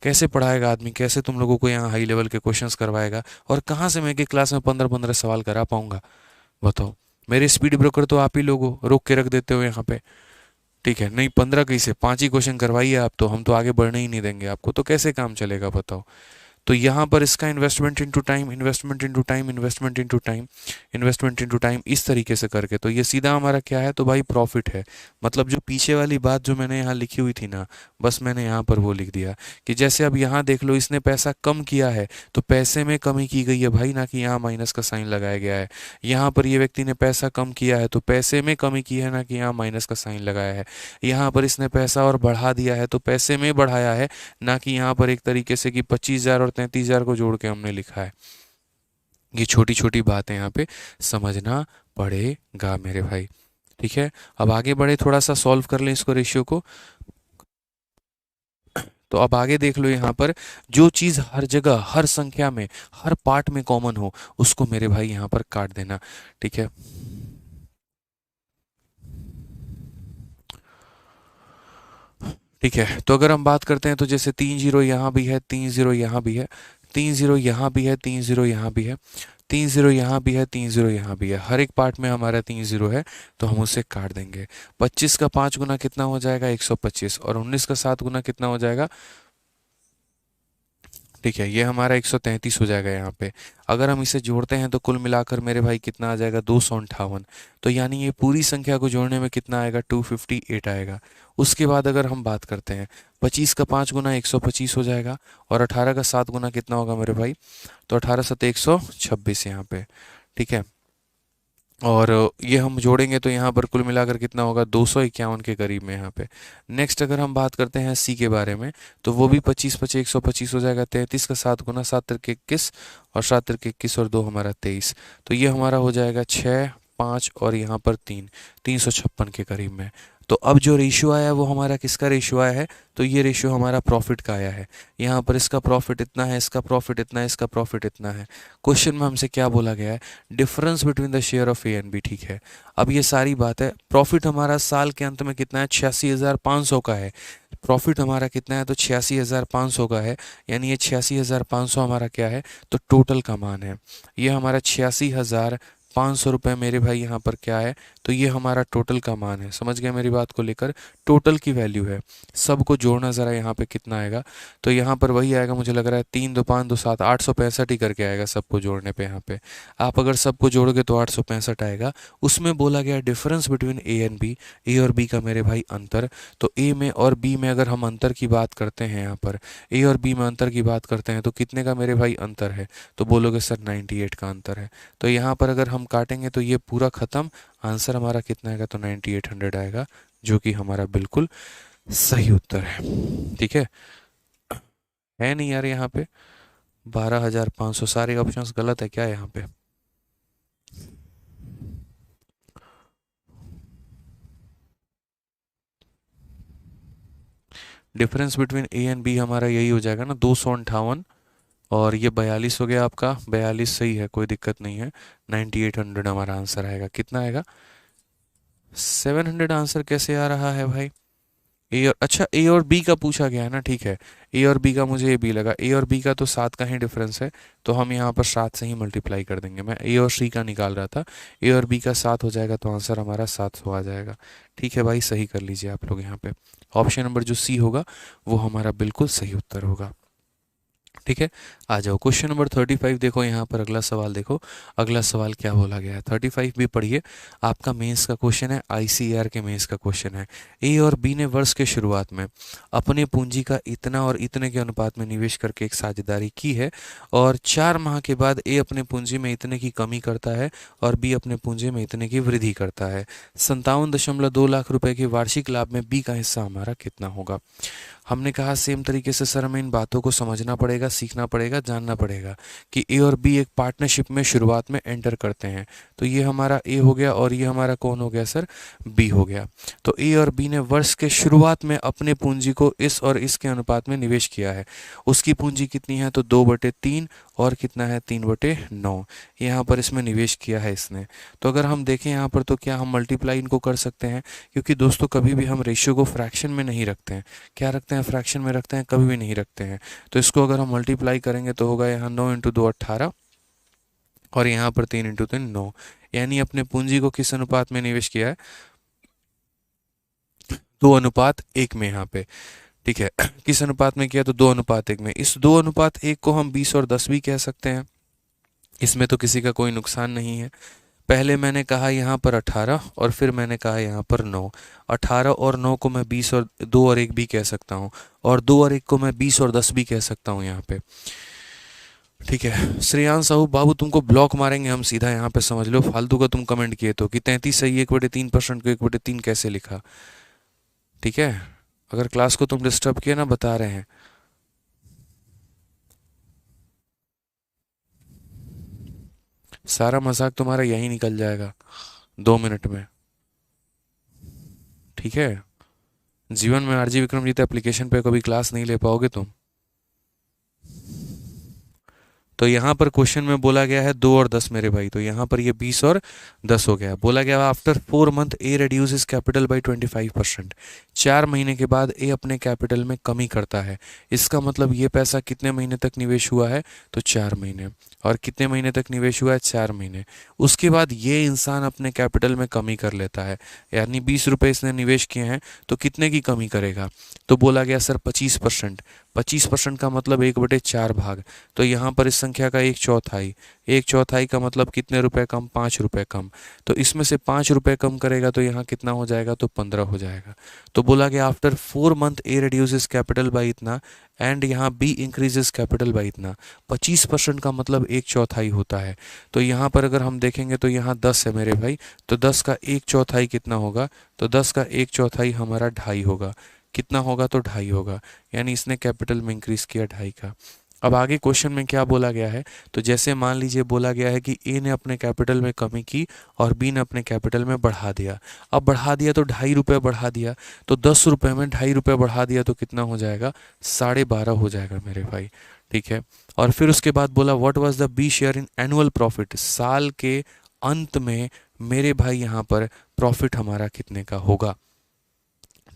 कैसे पढ़ाएगा आदमी, कैसे तुम लोगों को यहाँ हाई लेवल के क्वेश्चंस करवाएगा, और कहाँ से मैं कि क्लास में 15-15 सवाल करा पाऊंगा, बताओ। मेरे स्पीड ब्रोकर तो आप ही लोग हो, रोक के रख देते हो यहाँ पे, ठीक है। नहीं 15 कैसे, 5 ही क्वेश्चन करवाइए आप, तो हम तो आगे बढ़ने ही नहीं देंगे आपको, तो कैसे काम चलेगा बताओ। तो यहाँ पर इसका investment into time, investment into time, investment into time, investment into time, इस तरीके से करके तो ये सीधा हमारा क्या है, तो भाई प्रॉफिट है। मतलब जो पीछे वाली बात जो मैंने यहाँ लिखी हुई थी ना, बस मैंने यहाँ पर वो लिख दिया कि जैसे अब यहाँ देख लो, इसने पैसा कम किया है तो पैसे में कमी की गई है भाई, ना कि यहाँ माइनस का साइन लगाया गया है। यहाँ पर ये व्यक्ति ने पैसा कम किया है तो पैसे में कमी की है, ना कि यहाँ माइनस का साइन लगाया है। यहाँ पर इसने पैसा और बढ़ा दिया है तो पैसे में बढ़ाया है, ना कि यहाँ पर एक तरीके से कि 25,000 और 33,000 को जोड़ के हमने लिखा है। ये छोटी छोटी बातें यहाँ पे समझना पड़ेगा मेरे भाई, ठीक है। अब आगे बढ़े, थोड़ा सा सॉल्व कर लें इसको, रेशियो को। तो अब आगे देख लो, यहाँ पर जो चीज़ हर जगह, हर संख्या में, हर पार्ट में कॉमन हो, उसको मेरे भाई यहाँ पर काट देना, ठीक है। ठीक है, तो अगर हम बात करते हैं तो जैसे 3 जीरो यहाँ भी है, 3 जीरो यहाँ भी है, 3 जीरो यहाँ भी है, 3 जीरो यहाँ भी है, 3 जीरो यहाँ भी है, 3 जीरो यहाँ भी है, हर एक पार्ट में हमारा 3 जीरो है, तो हम उसे काट देंगे। 25 का 5 गुना कितना हो जाएगा, 125, और 19 का 7 गुना कितना हो जाएगा, ठीक है, ये हमारा 133 हो जाएगा यहाँ पे। अगर हम इसे जोड़ते हैं तो कुल मिलाकर मेरे भाई कितना आ जाएगा, 258। तो यानी ये पूरी संख्या को जोड़ने में कितना आएगा, 258 आएगा। उसके बाद अगर हम बात करते हैं, 25 का 5 गुना 125 हो जाएगा, और 18 का 7 गुना कितना होगा मेरे भाई, तो 18 7 126 यहाँ पे, ठीक है। और ये हम जोड़ेंगे तो यहाँ पर कुल मिलाकर कितना होगा, 251 के करीब में यहाँ पे। नेक्स्ट अगर हम बात करते हैं सी के बारे में, तो वो भी 25 25 125 हो जाएगा। 33 का 7 गुना, 7 तिरके 21, और 7 तिरके 21 और 2 हमारा 23। तो ये हमारा हो जाएगा 6 5 और यहाँ पर 3, 356 के करीब में। तो अब जो रेशियो आया वो हमारा किसका रेशियो आया है, तो ये रेशियो हमारा प्रॉफिट का आया है। यहाँ पर इसका प्रॉफिट इतना है, इसका प्रॉफिट इतना है, इसका प्रॉफिट इतना है। क्वेश्चन में हमसे क्या बोला गया है, difference between the share of A and B, ठीक है। अब ये सारी बात है, प्रॉफिट हमारा साल के अंत में कितना है, 86,500 का है। प्रॉफिट हमारा कितना है, तो 86,500 का है, यानी ये 86,500 हमारा क्या है, तो टोटल का मान है। ये हमारा 86,500 रुपये मेरे भाई यहाँ पर क्या है, तो ये हमारा टोटल का मान है। समझ गए मेरी बात को लेकर, टोटल की वैल्यू है। सबको जोड़ना ज़रा यहाँ पे कितना आएगा, तो यहाँ पर वही आएगा, मुझे लग रहा है 3 2 5 2 7 865 ही करके आएगा सबको जोड़ने पे। यहाँ पे आप अगर सबको जोड़ोगे तो 865 आएगा। उसमें बोला गया difference between A and B, A और बी का मेरे भाई अंतर। तो ए में और बी में अगर हम अंतर की बात करते हैं, यहाँ पर ए और बी में अंतर की बात करते हैं, तो कितने का मेरे भाई अंतर है, तो बोलोगे सर 98 का अंतर है। तो यहाँ पर अगर हम काटेंगे तो ये पूरा ख़त्म, आंसर हमारा कितना आएगा, तो 9800 आएगा, जो कि हमारा बिल्कुल सही उत्तर है, ठीक है नहीं यार यहाँ पे 12,500, सारे ऑप्शंस गलत है क्या यहाँ पे। Difference between A and B हमारा यही हो जाएगा ना, 258, और ये 42 हो गया आपका, 42 सही है, कोई दिक्कत नहीं है। 9800 हमारा आंसर आएगा, कितना आएगा, 700 आंसर कैसे आ रहा है भाई। ए और अच्छा, ए और बी का पूछा गया है ना, ठीक है। ए और बी का मुझे ये बी लगा, ए और बी का तो 7 का ही डिफरेंस है, तो हम यहाँ पर 7 से ही मल्टीप्लाई कर देंगे। मैं ए और सी का निकाल रहा था, ए और बी का 7 हो जाएगा, तो आंसर हमारा 700 आ जाएगा। ठीक है भाई, सही कर लीजिए आप लोग यहाँ पे। ऑप्शन नंबर जो सी होगा वो हमारा बिल्कुल सही उत्तर होगा। ठीक है। आ जाओ क्वेश्चन नंबर 35 देखो, यहाँ पर अगला सवाल देखो। अगला सवाल क्या बोला गया है, 35 भी पढ़िए। आपका मेंस का क्वेश्चन है, आईसीएआर के मेंस का क्वेश्चन है। ए और बी ने वर्ष के शुरुआत में अपने पूंजी का इतना और इतने के अनुपात में निवेश करके एक साझेदारी की है, और 4 माह के बाद ए अपने पूंजी में इतने की कमी करता है और बी अपने पूंजी में इतने की वृद्धि करता है। 57.2 लाख रुपए के वार्षिक लाभ में बी का हिस्सा हमारा कितना होगा। हमने कहा सेम तरीके से सर हमें इन बातों को समझना पड़ेगा, सीखना पड़ेगा, जानना पड़ेगा कि ए और बी एक पार्टनरशिप में शुरुआत में एंटर करते हैं। तो ये हमारा ए हो गया और ये हमारा कौन हो गया सर, बी हो गया। तो ए और बी ने वर्ष के शुरुआत में अपने पूंजी को इस और इसके अनुपात में निवेश किया है। उसकी पूंजी कितनी है, तो 2/3 और कितना है, 3/9 यहाँ पर इसमें निवेश किया है इसने। तो अगर हम देखें यहाँ पर तो क्या हम मल्टीप्लाई इनको कर सकते हैं, क्योंकि दोस्तों कभी भी हम रेशियो को फ्रैक्शन में नहीं रखते हैं। क्या रखते हैं, फ्रैक्शन में रखते हैं, कभी भी नहीं रखते हैं। तो इसको अगर हम मल्टीप्लाई करेंगे तो होगा यहाँ 9 × 2 18 और यहाँ पर 3 × 3 9, यानी अपने पूंजी को किस अनुपात में निवेश किया है, 2:1 में यहाँ पे। ठीक है, किस अनुपात में किया, तो 2:1 में। इस 2:1 को हम 20 और 10 भी कह सकते हैं, इसमें तो किसी का कोई नुकसान नहीं है। पहले मैंने कहा यहाँ पर 18 और फिर मैंने कहा यहाँ पर 9। 18 और 9 को मैं 20 और 2 और 1 भी कह सकता हूँ, और 2 और 1 को मैं 20 और 10 भी कह सकता हूँ यहाँ पे। ठीक है, श्रेयांश साहू बाबू तुमको ब्लॉक मारेंगे हम सीधा, यहाँ पे समझ लो। फालतू का तुम कमेंट किए तो कि 33 सही 1/3% को 1/3 कैसे लिखा। ठीक है, अगर क्लास को तुम डिस्टर्ब किए ना, बता रहे हैं। सारा मजाक तुम्हारा यही निकल जाएगा 2 मिनट में। ठीक है, जीवन में आरजी विक्रमजीत एप्लीकेशन पे कभी क्लास नहीं ले पाओगे तुम। तो यहाँ पर क्वेश्चन में बोला गया है 2 और 10 मेरे भाई, तो यहाँ पर ये 20 और 10 हो गया। बोला गया after 4 month A reduce capital by 25%। 4 महीने के बाद ए अपने कैपिटल में कमी करता है। इसका मतलब ये पैसा कितने महीने तक निवेश हुआ है, तो 4 महीने। और कितने महीने तक निवेश हुआ है, 4 महीने। उसके बाद ये इंसान अपने कैपिटल में कमी कर लेता है, यानी 20 रुपये इसने निवेश किए हैं तो कितने की कमी करेगा, तो बोला गया सर 25%। 25% का मतलब 1/4 भाग। तो यहाँ पर इस संख्या का 1/4, 1/4 का मतलब कितने रुपए कम, 5 रुपए कम। तो इसमें से 5 रुपए कम करेगा तो यहाँ कितना हो जाएगा, तो 15 हो जाएगा। तो बोला गया after 4 month A reduces capital by इतना एंड यहाँ बी इंक्रीजेस कैपिटल बाई इतना। 25% का मतलब 1/4 होता है। तो यहाँ पर अगर हम देखेंगे तो यहाँ 10 है मेरे भाई, तो 10 का 1/4 कितना होगा, तो 10 का 1/4 हमारा 2.5 होगा। कितना होगा, तो 2.5 होगा, यानी इसने कैपिटल में इंक्रीज किया 2.5 का। अब आगे क्वेश्चन में क्या बोला गया है, तो जैसे मान लीजिए बोला गया है कि ए ने अपने कैपिटल में कमी की और बी ने अपने कैपिटल में बढ़ा दिया। अब बढ़ा दिया तो 2.5 रुपये बढ़ा दिया, तो 10 रुपये में 2.5 रुपये बढ़ा दिया तो कितना हो जाएगा, 12.5 हो जाएगा मेरे भाई। ठीक है, और फिर उसके बाद बोला what was the B share in annual profit. साल के अंत में मेरे भाई यहाँ पर प्रॉफिट हमारा कितने का होगा।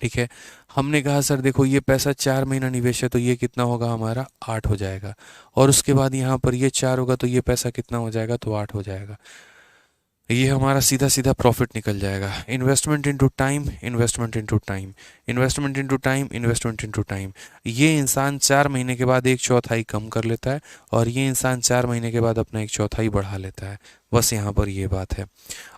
ठीक है, हमने कहा सर देखो ये पैसा 4 महीना निवेश है तो ये कितना होगा हमारा, 8 हो जाएगा। और उसके बाद यहाँ पर ये 4 होगा तो ये पैसा कितना हो जाएगा, तो 8 हो जाएगा। ये हमारा सीधा सीधा प्रॉफिट निकल जाएगा। Investment into time, investment into time, investment into time, investment into time. ये इंसान 4 महीने के बाद 1/4 कम कर लेता है और ये इंसान 4 महीने के बाद अपना 1/4 बढ़ा लेता है। बस यहाँ पर ये बात है।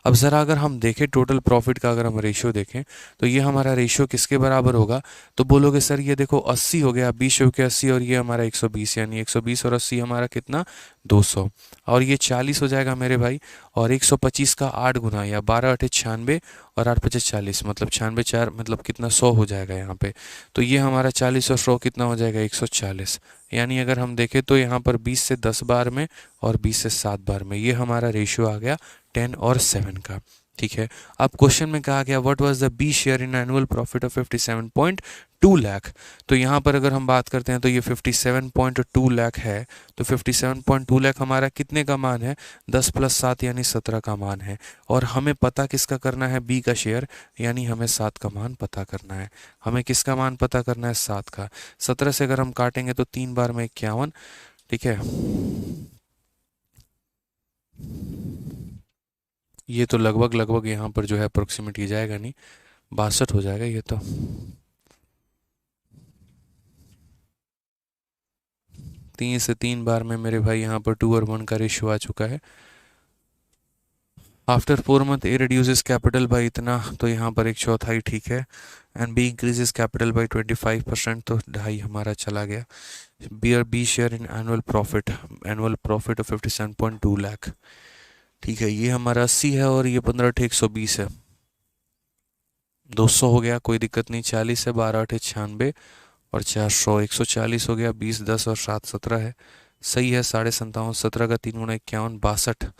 अब ज़रा अगर हम देखें टोटल प्रॉफिट का, अगर हम रेशियो देखें तो ये हमारा रेशियो किसके बराबर होगा, तो बोलोगे सर ये देखो 80 हो गया, 20 के 80 और ये हमारा 120, यानी 120 और 80 हमारा कितना, 200। और ये 40 हो जाएगा मेरे भाई, और 125 का 8 गुना या 12 × 8 = 96 और 8 × 5 = 40, मतलब 96 4 मतलब कितना, 100 हो जाएगा यहाँ पे। तो ये हमारा 40 और 100 कितना हो जाएगा, 140। यानी अगर हम देखें तो यहाँ पर 20 से 10 बार में और 20 से 7 बार में ये हमारा रेशियो आ गया 10 और 7 का। ठीक है, अब क्वेश्चन में कहा गया what was the B share in annual profit of 57.2 lakh. तो यहाँ पर अगर हम बात करते हैं तो ये 57.2 लाख है। तो 57.2 लाख हमारा कितने का मान है, 10 + 7 यानी 17 का मान है। और हमें पता किसका करना है, बी का शेयर, यानी हमें 7 का मान पता करना है। हमें किसका मान पता करना है, 7 का। 17 से अगर हम काटेंगे तो 3 बार में 51। ठीक है, ये तो लगभग लगभग यहाँ पर जो है अप्रोक्सीमेट जाएगा नहीं, 62 हो जाएगा ये तो। 3 बार में मेरे भाई यहाँ पर 2/1 का रेशियो आ चुका है। After 4 month A reduces capital by इतना, तो यहाँ पर 1/4 ठीक है। And B increases capital by 25%, तो 2.5 हमारा चला गया। B share in annual profit of 57.2 lakh. ठीक है, ये हमारा 80 है और ये 15 120 है। 200 हो गया, कोई दिक्कत नहीं। 40 है, 12 96 और 400, 140 हो गया। 20 10 और 7 17 है, सही है। 57.5, 17 का 3 गुना 51, 62।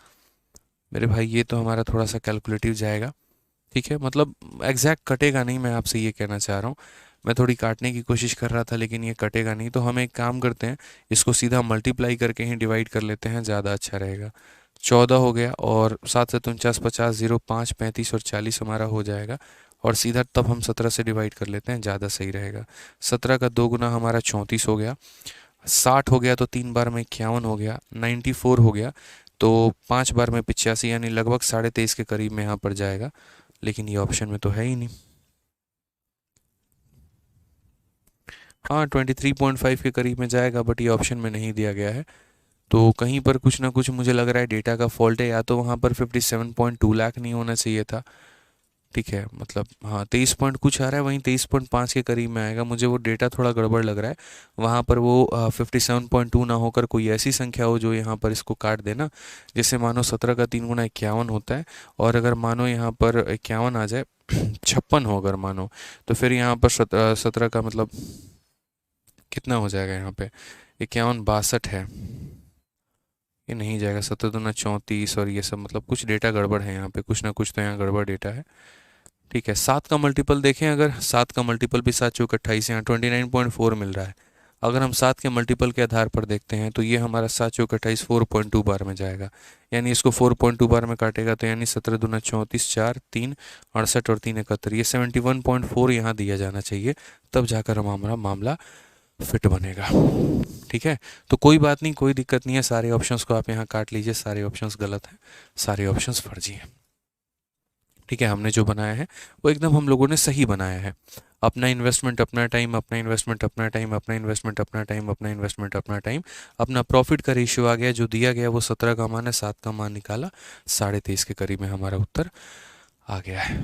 मेरे भाई ये तो हमारा थोड़ा सा कैलकुलेटिव जाएगा। ठीक है, मतलब एग्जैक्ट कटेगा नहीं, मैं आपसे ये कहना चाह रहा हूँ। मैं थोड़ी काटने की कोशिश कर रहा था लेकिन ये कटेगा नहीं, तो हम एक काम करते हैं, इसको सीधा मल्टीप्लाई करके ही डिवाइड कर लेते हैं, ज़्यादा अच्छा रहेगा। 14 हो गया और 7 से 49, 50, 0, 5, 35 और 40 हमारा हो जाएगा। और सीधा तब हम 17 से डिवाइड कर लेते हैं, ज़्यादा सही रहेगा। 17 का 2 गुना हमारा 34 हो गया। 60 हो गया तो 3 बार में 51 हो गया। 94 हो गया तो 5 बार में 85, यानी लगभग 23.5 के करीब में यहाँ पर जाएगा, लेकिन ये ऑप्शन में तो है ही नहीं। हाँ, 23.5 के करीब में जाएगा, बट ये ऑप्शन में नहीं दिया गया है। तो कहीं पर कुछ ना कुछ मुझे लग रहा है डेटा का फॉल्ट है, या तो वहाँ पर 57.2 लाख नहीं होना चाहिए था। ठीक है, मतलब हाँ 23 पॉइंट कुछ आ रहा है, वहीं 23.5 के करीब में आएगा। मुझे वो डेटा थोड़ा गड़बड़ लग रहा है। वहाँ पर वो 57.2 ना होकर कोई ऐसी संख्या हो जो यहाँ पर इसको काट देना। जैसे मानो 17 का 3 गुना 51 होता है, और अगर मानो यहाँ पर 51 आ जाए 56 हो अगर मानो, तो फिर यहाँ पर 17 का मतलब कितना हो जाएगा यहाँ पे? 51 62 है, ये नहीं जाएगा। 17 दूना 34 और ये सब, मतलब कुछ डेटा गड़बड़ है यहाँ पे, कुछ ना कुछ तो यहाँ गड़बड़ डेटा है। ठीक है, 7 का मल्टीपल देखें, अगर 7 का मल्टीपल भी 7 चौक 28, यहाँ 29.4 मिल रहा है। अगर हम 7 के मल्टीपल के आधार पर देखते हैं तो ये हमारा 7 चौक 28 4.2 बार में जाएगा, यानी इसको 4.2 बार में काटेगा, तो यानी 17 दूना 34, 4 3 68 और 3 71, ये 71.4 यहाँ दिया जाना चाहिए, तब जाकर हमारा मामला फिट बनेगा। ठीक है, तो कोई बात नहीं, कोई दिक्कत नहीं है। सारे ऑप्शंस को आप यहाँ काट लीजिए, सारे ऑप्शंस गलत हैं, सारे ऑप्शंस फर्जी हैं। ठीक है, हमने जो बनाया है वो एकदम हम लोगों ने सही बनाया है। अपना इन्वेस्टमेंट अपना टाइम, अपना इन्वेस्टमेंट अपना टाइम, अपना इन्वेस्टमेंट अपना टाइम, अपना इन्वेस्टमेंट अपना टाइम। अपना प्रॉफिट का रेशियो आ गया, जो दिया गया वो 17 का मान है, 7 का मान निकाला, 23.5 के करीब में हमारा उत्तर आ गया है।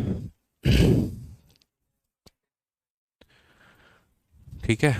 ठीक है,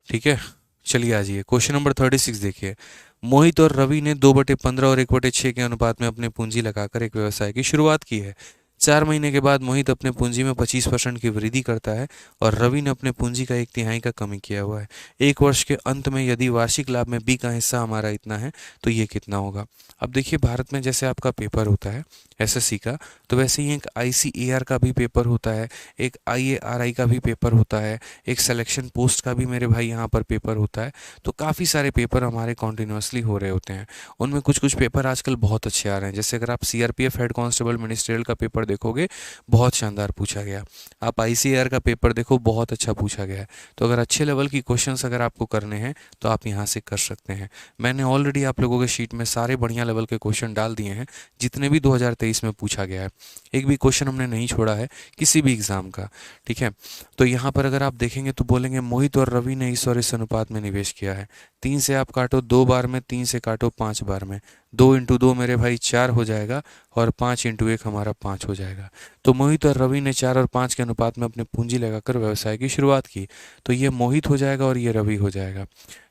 ठीक है, चलिए आ जाइए क्वेश्चन नंबर 36 देखिए। मोहित और रवि ने 2/15 और 1/6 के अनुपात में अपने पूंजी लगाकर एक व्यवसाय की शुरुआत की है। 4 महीने के बाद मोहित अपने पूंजी में 25% की वृद्धि करता है और रवि ने अपने पूंजी का 1/3 का कमी किया हुआ है। 1 वर्ष के अंत में यदि वार्षिक लाभ में बी का हिस्सा हमारा इतना है तो ये कितना होगा? अब देखिए, भारत में जैसे आपका पेपर होता है एसएससी का, तो वैसे ही एक आईसीएआर का भी पेपर होता है, एक आईएआरआई का भी पेपर होता है, एक सिलेक्शन पोस्ट का भी मेरे भाई यहाँ पर पेपर होता है। तो काफ़ी सारे पेपर हमारे कॉन्टिन्यूसली हो रहे होते हैं। उनमें कुछ कुछ पेपर आजकल बहुत अच्छे आ रहे हैं। जैसे अगर आप सीआरपीएफ हेड कांस्टेबल मिनिस्ट्रियल का पेपर देखोगे, बहुत शानदार पूछा गया। आप आईसीएआर का पेपर देखो, बहुत अच्छा पूछा गया है। तो अगर अच्छे लेवल की क्वेश्चंस अगर आपको करने हैं तो आप यहाँ से कर सकते हैं। मैंने ऑलरेडी आप लोगों के शीट में सारे बढ़िया लेवल के क्वेश्चन डाल दिए हैं, जितने भी 2023 में पूछा गया है। एक भी क्वेश्चन हमने नहीं छोड़ा है किसी भी एग्जाम का। ठीक है, तो यहाँ पर अगर आप देखेंगे तो बोलेंगे मोहित और रवि ने इस अनुपात में निवेश किया है। 3 से आप काटो 2 बार में, 3 से काटो 5 बार में, 2 इंटू 2 मेरे भाई 4 हो जाएगा, और 5 इंटू 1 हमारा 5 हो जाएगा। तो मोहित और रवि ने 4 और 5 के अनुपात में अपनी पूंजी लगाकर व्यवसाय की शुरुआत की। तो ये मोहित हो जाएगा और ये रवि हो जाएगा।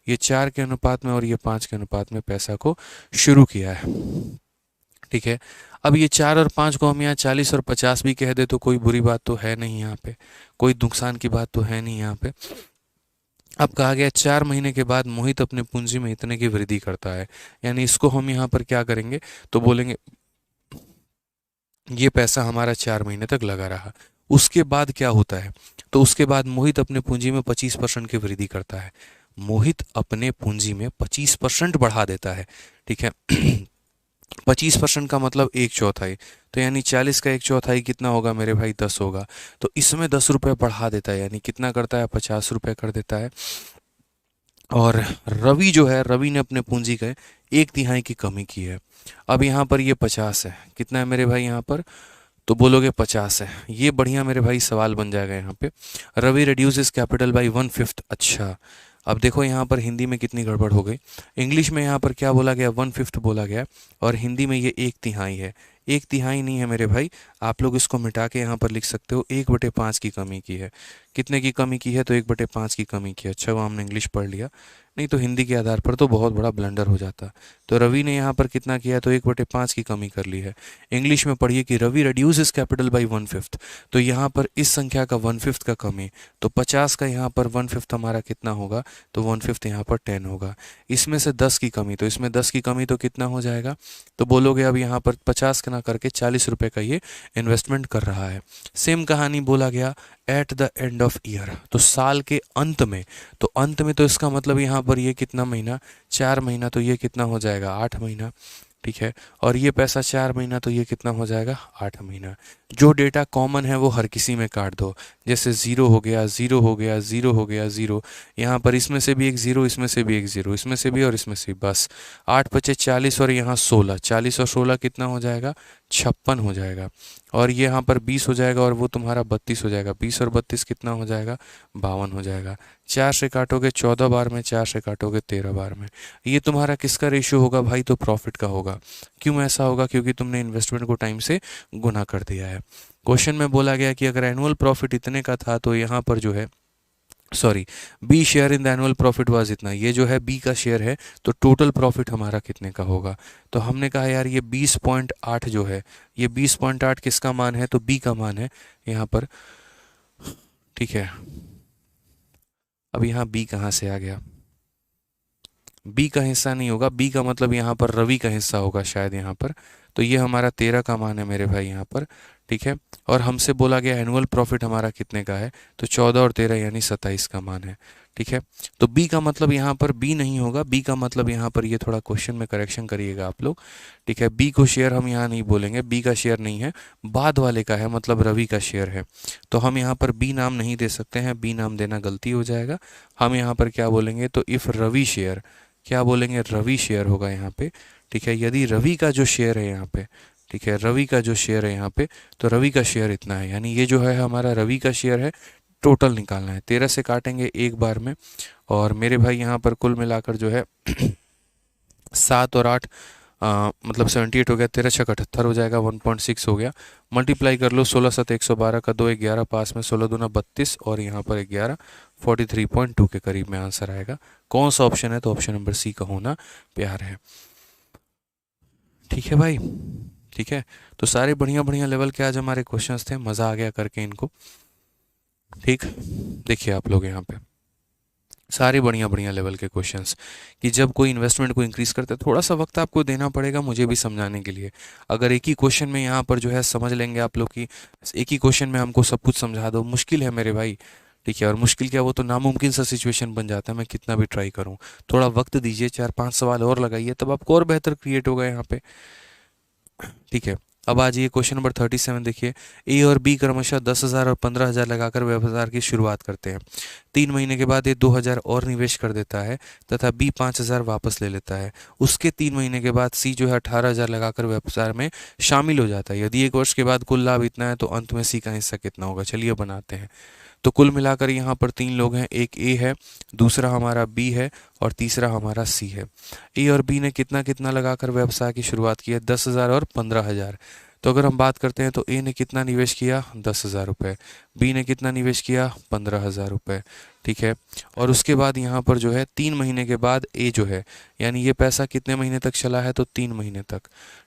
ये 4 के अनुपात में और ये 5 के अनुपात में पैसा को शुरू किया है। ठीक है, अब ये 4 और 5 को हम यहाँ 40 और 50 भी कह दे तो कोई बुरी बात तो है नहीं, यहाँ पे कोई नुकसान की बात तो है नहीं। यहाँ पे अब कहा गया 4 महीने के बाद मोहित अपने पूंजी में इतने की वृद्धि करता है, यानी इसको हम यहाँ पर क्या करेंगे, तो बोलेंगे ये पैसा हमारा 4 महीने तक लगा रहा। उसके बाद क्या होता है, तो उसके बाद मोहित अपने पूंजी में 25% की वृद्धि करता है। मोहित अपने पूंजी में 25% बढ़ा देता है। ठीक है, 25% का मतलब 1/4, तो यानी 40 का 1/4 कितना होगा मेरे भाई? 10 होगा। तो इसमें 10 रुपये बढ़ा देता है, यानी कितना करता है? 50 रुपये कर देता है। और रवि जो है, रवि ने अपने पूंजी के 1/3 की कमी की है। अब यहाँ पर ये 50 है, कितना है मेरे भाई यहाँ पर? तो बोलोगे 50 है। ये बढ़िया मेरे भाई सवाल बन जाएगा यहाँ पे। Ravi reduces capital by 1/5। अच्छा, अब देखो यहाँ पर हिंदी में कितनी गड़बड़ हो गई। इंग्लिश में यहाँ पर क्या बोला गया, 1/5 बोला गया, और हिंदी में ये 1/3 है। 1/3 नहीं है मेरे भाई, आप लोग इसको मिटा के यहाँ पर लिख सकते हो 1/5 की कमी की है। कितने की कमी की है, तो 1/5 की कमी की है। अच्छा, वो हमने इंग्लिश पढ़ लिया, नहीं तो हिंदी के आधार पर तो बहुत बड़ा ब्लंडर हो जाता। तो रवि ने यहाँ पर कितना किया, तो 1/5 की कमी कर ली है। इंग्लिश में पढ़िए कि रवि रिड्यूसेस कैपिटल बाई 1/5। तो यहाँ पर इस संख्या का 1/5 का कमी, तो 50 का यहाँ पर 1/5 हमारा कितना होगा, तो 1/5 यहाँ पर 10 होगा। इसमें से 10 की कमी, तो इसमें 10 की कमी तो कितना हो जाएगा, तो बोलोगे अब यहाँ पर 50 का ना करके 40 रुपये का ये इन्वेस्टमेंट कर रहा है। सेम कहानी बोला गया eight the end of year, तो साल के अंत में। तो अंत में तो इसका मतलब यहाँ पर ये कितना महीना, 4 महीना, तो ये कितना हो जाएगा, 8 महीना। ठीक है, और ये पैसा 4 महीना, तो ये कितना हो जाएगा, 8 महीना। जो डेटा कॉमन है वो हर किसी में काट दो, जैसे 0 हो गया, 0 हो गया, 0 हो गया, 0। यहाँ पर इसमें से भी एक 0, इसमें से भी एक 0, इसमें से भी और इसमें से भी, बस 8 पचे 40 और यहाँ 16, 40 और 16 कितना हो जाएगा, 56 हो जाएगा। और ये यहाँ पर 20 हो जाएगा और वो तुम्हारा 32 हो जाएगा। 20 और 32 कितना हो जाएगा, 52 हो जाएगा। 4 से काटोगे 14 बार में, 4 से काटोगे 13 बार में। ये तुम्हारा किसका रेशियो होगा भाई, तो प्रॉफिट का होगा। क्यों ऐसा होगा, क्योंकि तुमने इन्वेस्टमेंट को टाइम से गुना कर दिया है। क्वेश्चन में बोला गया कि अगर एनुअल प्रॉफिट इतने का था, तो यहाँ पर जो है, sorry, B share in the annual profit was इतना, ये जो है बी का शेयर है, तो टोटल प्रॉफिट हमारा कितने का होगा। तो हमने कहा यार ये 20.8 जो है, ये 20.8 किसका मान है, तो बी का मान है यहाँ पर। ठीक है, अब यहाँ बी कहाँ से आ गया, बी का हिस्सा नहीं होगा, बी का मतलब यहाँ पर रवि का हिस्सा होगा शायद यहाँ पर। तो ये हमारा 13 का मान है मेरे भाई यहाँ पर। ठीक है, और हमसे बोला गया एनुअल प्रॉफिट हमारा कितने का है, तो 14 और 13 यानी 27 का मान है। ठीक है, तो बी का मतलब यहाँ पर बी नहीं होगा, बी का मतलब यहाँ पर ये थोड़ा क्वेश्चन में करेक्शन करिएगा आप लोग। ठीक है, बी को शेयर हम यहाँ नहीं बोलेंगे, बी का शेयर नहीं है, बाद वाले का है, मतलब रवि का शेयर है। तो हम यहाँ पर बी नाम नहीं दे सकते हैं, बी नाम देना गलती हो जाएगा। हम यहाँ पर क्या बोलेंगे, तो इफ़ रवि शेयर, क्या बोलेंगे, रवि शेयर होगा यहाँ पे। ठीक है, यदि रवि का जो शेयर है यहाँ पे, ठीक है, रवि का जो शेयर है यहाँ पे, तो रवि का शेयर इतना है, यानी ये जो है हमारा रवि का शेयर है। टोटल निकालना है, 13 से काटेंगे एक बार में, और मेरे भाई यहाँ पर कुल मिलाकर जो है 7 और 8 मतलब 78 हो गया, 13 छक 78 हो जाएगा, 1.6 हो गया। मल्टीप्लाई कर लो, 16 7 112 का 2 11 पास में, 16 दूना 32 और यहाँ पर 11, 43.2 के करीब में आंसर आएगा। कौन सा ऑप्शन है, तो ऑप्शन नंबर सी का होना प्यार है। ठीक है भाई, ठीक है, तो सारे बढ़िया बढ़िया लेवल के आज हमारे क्वेश्चंस थे, मज़ा आ गया करके इनको। ठीक, देखिए आप लोग यहाँ पे सारे बढ़िया बढ़िया लेवल के क्वेश्चंस, कि जब कोई इन्वेस्टमेंट को इंक्रीज करते हैं, थोड़ा सा वक्त आपको देना पड़ेगा मुझे भी समझाने के लिए। अगर एक ही क्वेश्चन में यहाँ पर जो है समझ लेंगे आप लोग कि एक ही क्वेश्चन में हमको सब कुछ समझा दो, मुश्किल है मेरे भाई। ठीक है, और मुश्किल क्या, वो तो नामुमकिन सा सिचुएशन बन जाता है, मैं कितना भी ट्राई करूँ। थोड़ा वक्त दीजिए, 4 5 सवाल और लगाइए, तब आपको और बेहतर क्रिएट होगा यहाँ पे। ठीक है, अब आ जाइए क्वेश्चन नंबर 37, देखिए। ए और बी क्रमशः 10,000 और 15,000 लगाकर व्यापार की शुरुआत करते हैं। 3 महीने के बाद ए 2,000 और निवेश कर देता है तथा बी 5,000 वापस ले लेता है। उसके 3 महीने के बाद सी जो है 18,000 लगाकर व्यापार में शामिल हो जाता है। यदि 1 वर्ष के बाद कुल लाभ इतना है, तो अंत में सी का हिस्सा कितना होगा। चलिए बनाते हैं। तो कुल मिलाकर यहाँ पर 3 लोग हैं, एक ए है, दूसरा हमारा बी है और तीसरा हमारा सी है। ए और बी ने कितना कितना लगाकर व्यवसाय की शुरुआत की है, 10,000 और 15,000। तो अगर हम बात करते हैं, तो ए ने कितना निवेश किया, 10,000 रुपये, बी ने कितना निवेश किया, 15,000 रुपये। ठीक है, और उसके बाद यहाँ पर जो है 3 महीने के बाद ए जो है, यानी ये पैसा कितने महीने तक चला है, तो 3 महीने तक।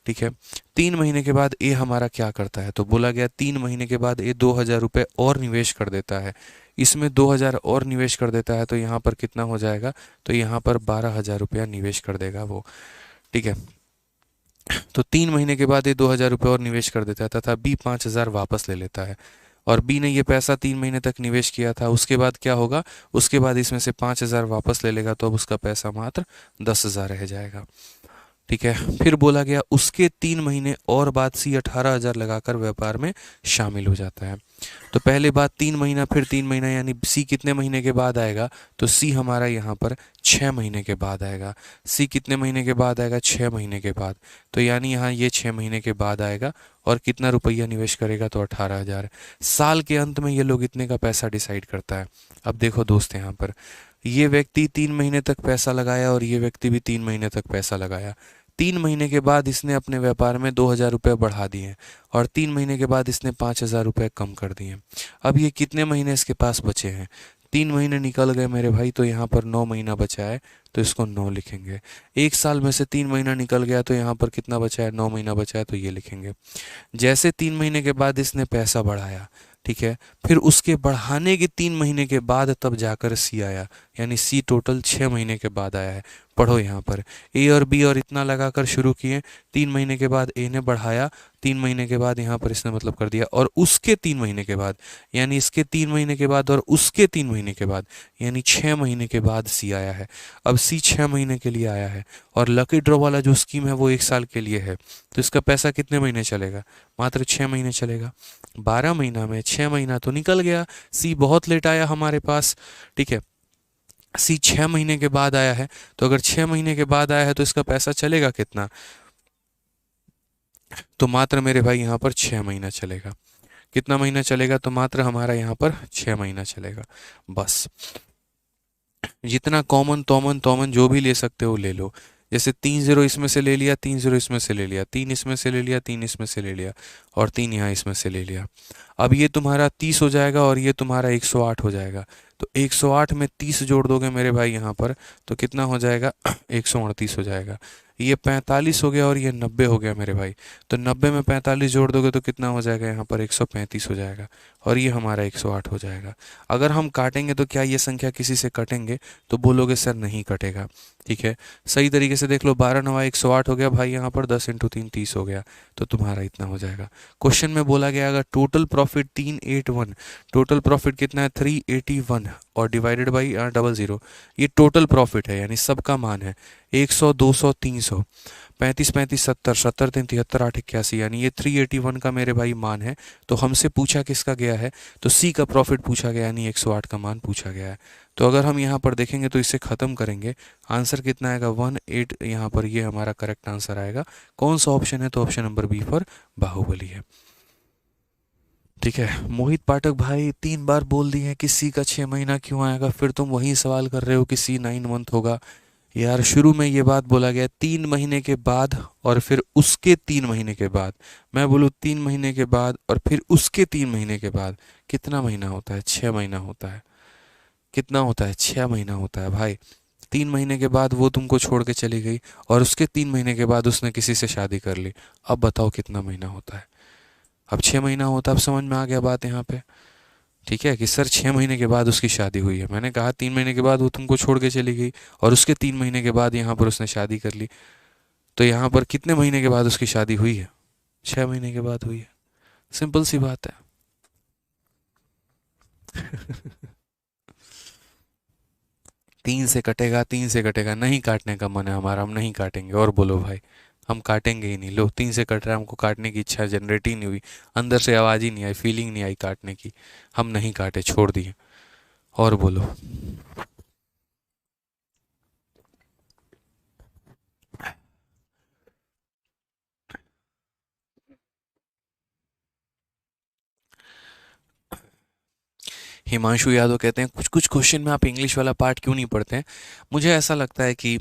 ठीक है, 3 महीने के बाद ए हमारा क्या करता है, तो बोला गया 3 महीने के बाद ए 2,000 रुपये और निवेश कर देता है। इसमें 2,000 और निवेश कर देता है, तो यहाँ पर कितना हो जाएगा, तो यहाँ पर 12,000 रुपया निवेश कर देगा वो। ठीक है, तो 3 महीने के बाद ये 2,000 रुपये और निवेश कर देता है तथा बी 5,000 वापस ले लेता है। और बी ने ये पैसा 3 महीने तक निवेश किया था, उसके बाद क्या होगा, उसके बाद इसमें से 5,000 वापस ले लेगा, तो अब उसका पैसा मात्र 10,000 रह जाएगा। ठीक है। फिर बोला गया उसके 3 महीने और बाद सी 18,000 लगाकर व्यापार में शामिल हो जाता है। तो पहले बात 3 महीना, फिर 3 महीना, यानी सी कितने महीने के बाद आएगा, तो सी हमारा यहाँ पर 6 महीने के बाद आएगा। सी कितने महीने के बाद आएगा, 6 महीने के बाद। तो यानी यहाँ ये 6 महीने के बाद आएगा और कितना रुपया निवेश करेगा, तो 18,000। साल के अंत में ये लोग इतने का पैसा डिसाइड करता है। अब देखो दोस्त, यहाँ पर ये व्यक्ति 3 महीने तक पैसा लगाया और ये व्यक्ति भी 3 महीने तक पैसा लगाया। 3 महीने के बाद इसने अपने व्यापार में 2,000 रुपये बढ़ा दिए और 3 महीने के बाद इसने 5,000 रुपये कम कर दिए। अब ये कितने महीने इसके पास बचे हैं, 3 महीने निकल गए मेरे भाई, तो यहाँ पर 9 महीना बचा है, तो इसको 9 लिखेंगे। एक साल में से 3 महीना निकल गया, तो यहाँ पर कितना बचा है, 9 महीना बचा है, तो ये लिखेंगे। जैसे 3 महीने के बाद इसने पैसा बढ़ाया, ठीक है, फिर उसके बढ़ाने के 3 महीने के बाद तब जाकर सी आया, यानी सी टोटल 6 महीने के बाद आया है। पढ़ो यहाँ पर ए और बी और इतना लगाकर शुरू किए, 3 महीने के बाद ए ने बढ़ाया, 3 महीने के बाद यहाँ पर इसने मतलब कर दिया, और उसके 3 महीने के बाद, यानी इसके 3 महीने के बाद और उसके 3 महीने के बाद, यानी 6 महीने के बाद सी आया है। अब सी 6 महीने के लिए आया है और लकी ड्रॉ वाला जो स्कीम है वो 1 साल के लिए है, तो इसका पैसा कितने महीने चलेगा, मात्र 6 महीने चलेगा। 12 महीना में 6 महीना तो निकल गया, सी बहुत लेट आया हमारे पास, ठीक है। सी 6 महीने के बाद आया है, तो अगर 6 महीने के बाद आया है तो इसका पैसा चलेगा कितना, तो मात्र मेरे भाई यहाँ पर 6 महीना चलेगा। कितना महीना चलेगा, तो मात्र हमारा यहाँ पर 6 महीना चलेगा। बस जितना कॉमन तोमन तोमन जो भी ले सकते हो ले लो। जैसे 3 0 इसमें से ले लिया, 3 0 इसमें से ले लिया, 3 इसमें से ले लिया, 3 इसमें से ले लिया, और 3 यहाँ इसमें से ले लिया। अब ये तुम्हारा 30 हो जाएगा और ये तुम्हारा 108 हो जाएगा। तो 108 में 30 जोड़ दोगे मेरे भाई यहाँ पर, तो कितना हो जाएगा 138 हो जाएगा। ये 45 हो गया और ये 90 हो गया मेरे भाई। तो 90 में 45 जोड़ दोगे तो कितना हो जाएगा, यहाँ पर 135 हो जाएगा, और ये हमारा 108 हो जाएगा। अगर हम काटेंगे तो क्या ये संख्या किसी से कटेंगे, तो बोलोगे सर नहीं कटेगा, ठीक है। सही तरीके से देख लो, 12 9 108 हो गया भाई, यहाँ पर 10 × 3 30 हो गया, तो तुम्हारा इतना हो जाएगा। क्वेश्चन में बोला गया अगर टोटल प्रॉफिट 381, टोटल प्रॉफिट कितना है 381 और डिवाइडेड बाई 00, ये टोटल प्रॉफिट है, यानी सबका मान है 100 200 300, 35 35 70 70 3 73 8 81, यानी ये 381 का मेरे भाई मान है। तो हमसे पूछा किसका गया है, तो सी का प्रॉफिट पूछा गया, यानी 108 का मान पूछा गया है। तो अगर हम यहाँ पर देखेंगे तो इसे ख़त्म करेंगे, आंसर कितना आएगा 18, यहाँ पर ये हमारा करेक्ट आंसर आएगा। कौन सा ऑप्शन है, तो option number B for Baahubali है, ठीक है। मोहित पाठक भाई 3 बार बोल दिए हैं कि सी का 6 महीना क्यों आएगा, फिर तुम वही सवाल कर रहे हो कि सी 9 मंथ होगा। यार शुरू में ये बात बोला गया 3 महीने के बाद और फिर उसके 3 महीने के बाद, मैं बोलूँ 3 महीने के बाद और फिर उसके 3 महीने के बाद, कितना महीना होता है, 6 महीना होता है। कितना होता है, 6 महीना होता है भाई। 3 महीने के बाद वो तुमको छोड़ के चली गई और उसके 3 महीने के बाद उसने किसी से शादी कर ली। अब बताओ कितना महीना होता है, अब 6 महीना होता है। अब समझ में आ गया बात यहाँ पे, ठीक है, कि सर 6 महीने के बाद उसकी शादी हुई है। मैंने कहा 3 महीने के बाद वो तुमको छोड़ के चली गई और उसके 3 महीने के बाद यहाँ पर उसने शादी कर ली, तो यहाँ पर कितने महीने के बाद उसकी शादी हुई है, 6 महीने के बाद हुई है। सिंपल सी बात है। 3 से कटेगा, 3 से कटेगा, नहीं काटने का मन है हमारा, हम नहीं काटेंगे। और बोलो भाई, हम काटेंगे ही नहीं। लो 3 से कट रहा है, हमको काटने की इच्छा जनरेट ही नहीं हुई, अंदर से आवाज़ ही नहीं आई, फीलिंग नहीं आई काटने की, हम नहीं काटे, छोड़ दिए। और बोलो। हिमांशु यादव कहते हैं कुछ कुछ क्वेश्चन में आप इंग्लिश वाला पार्ट क्यों नहीं पढ़ते हैं। मुझे ऐसा लगता है कि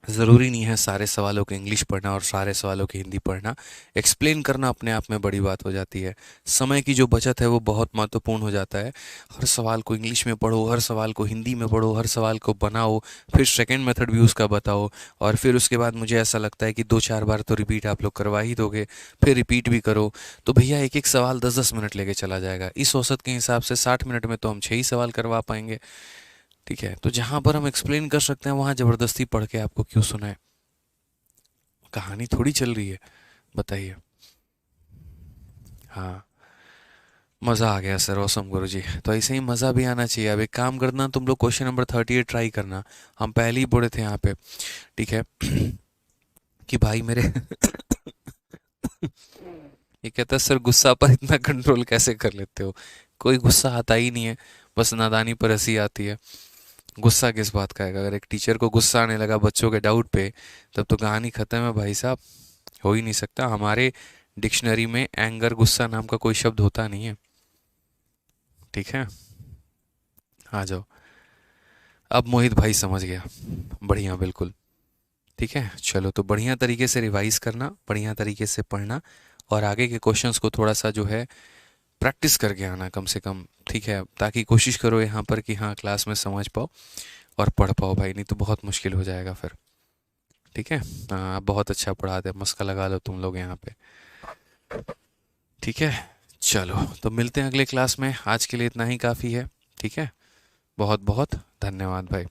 ज़रूरी नहीं है सारे सवालों को इंग्लिश पढ़ना और सारे सवालों की हिंदी पढ़ना। एक्सप्लेन करना अपने आप में बड़ी बात हो जाती है। समय की जो बचत है वो बहुत महत्वपूर्ण हो जाता है। हर सवाल को इंग्लिश में पढ़ो, हर सवाल को हिंदी में पढ़ो, हर सवाल को बनाओ, फिर सेकंड मेथड भी उसका बताओ, और फिर उसके बाद मुझे ऐसा लगता है कि 2 4 बार तो रिपीट आप लोग करवा ही दोगे, फिर रिपीट भी करो, तो भैया एक एक सवाल 10 10 मिनट लेके चला जाएगा। इस औसत के हिसाब से 60 मिनट में तो हम 6 ही सवाल करवा पाएंगे, ठीक है। तो जहाँ पर हम एक्सप्लेन कर सकते हैं वहाँ ज़बरदस्ती पढ़ के आपको क्यों सुनाए, कहानी थोड़ी चल रही है, बताइए। हाँ, मज़ा आ गया सर, औसम गुरु जी। तो ऐसे ही मज़ा भी आना चाहिए। अब एक काम करना, तुम लोग क्वेश्चन नंबर 38 ट्राई करना, हम पहले ही बोले थे यहाँ पे, ठीक है। कि भाई मेरे ये कहता है सर गुस्सा पर इतना कंट्रोल कैसे कर लेते हो, कोई गुस्सा आता ही नहीं है, बस नादानी पर हंसी आती है। गुस्सा किस बात का है, अगर एक टीचर को गुस्सा आने लगा बच्चों के डाउट पे, तब तो कहानी खत्म है भाई साहब। हो ही नहीं सकता, हमारे डिक्शनरी में एंगर गुस्सा नाम का कोई शब्द होता नहीं है। ठीक है, आ जाओ। अब मोहित भाई समझ गया, बढ़िया बिल्कुल। ठीक है, चलो तो बढ़िया तरीके से रिवाइज करना, बढ़िया तरीके से पढ़ना, और आगे के क्वेश्चंस को थोड़ा सा जो है प्रैक्टिस करके आना कम से कम। ठीक है, ताकि कोशिश करो यहाँ पर कि हाँ क्लास में समझ पाओ और पढ़ पाओ भाई, नहीं तो बहुत मुश्किल हो जाएगा फिर। ठीक है, हाँ आप बहुत अच्छा पढ़ाते हैं, मस्का लगा लो तुम लोग यहाँ पे। ठीक है, चलो तो मिलते हैं अगले क्लास में, आज के लिए इतना ही काफ़ी है। ठीक है, बहुत बहुत धन्यवाद भाई।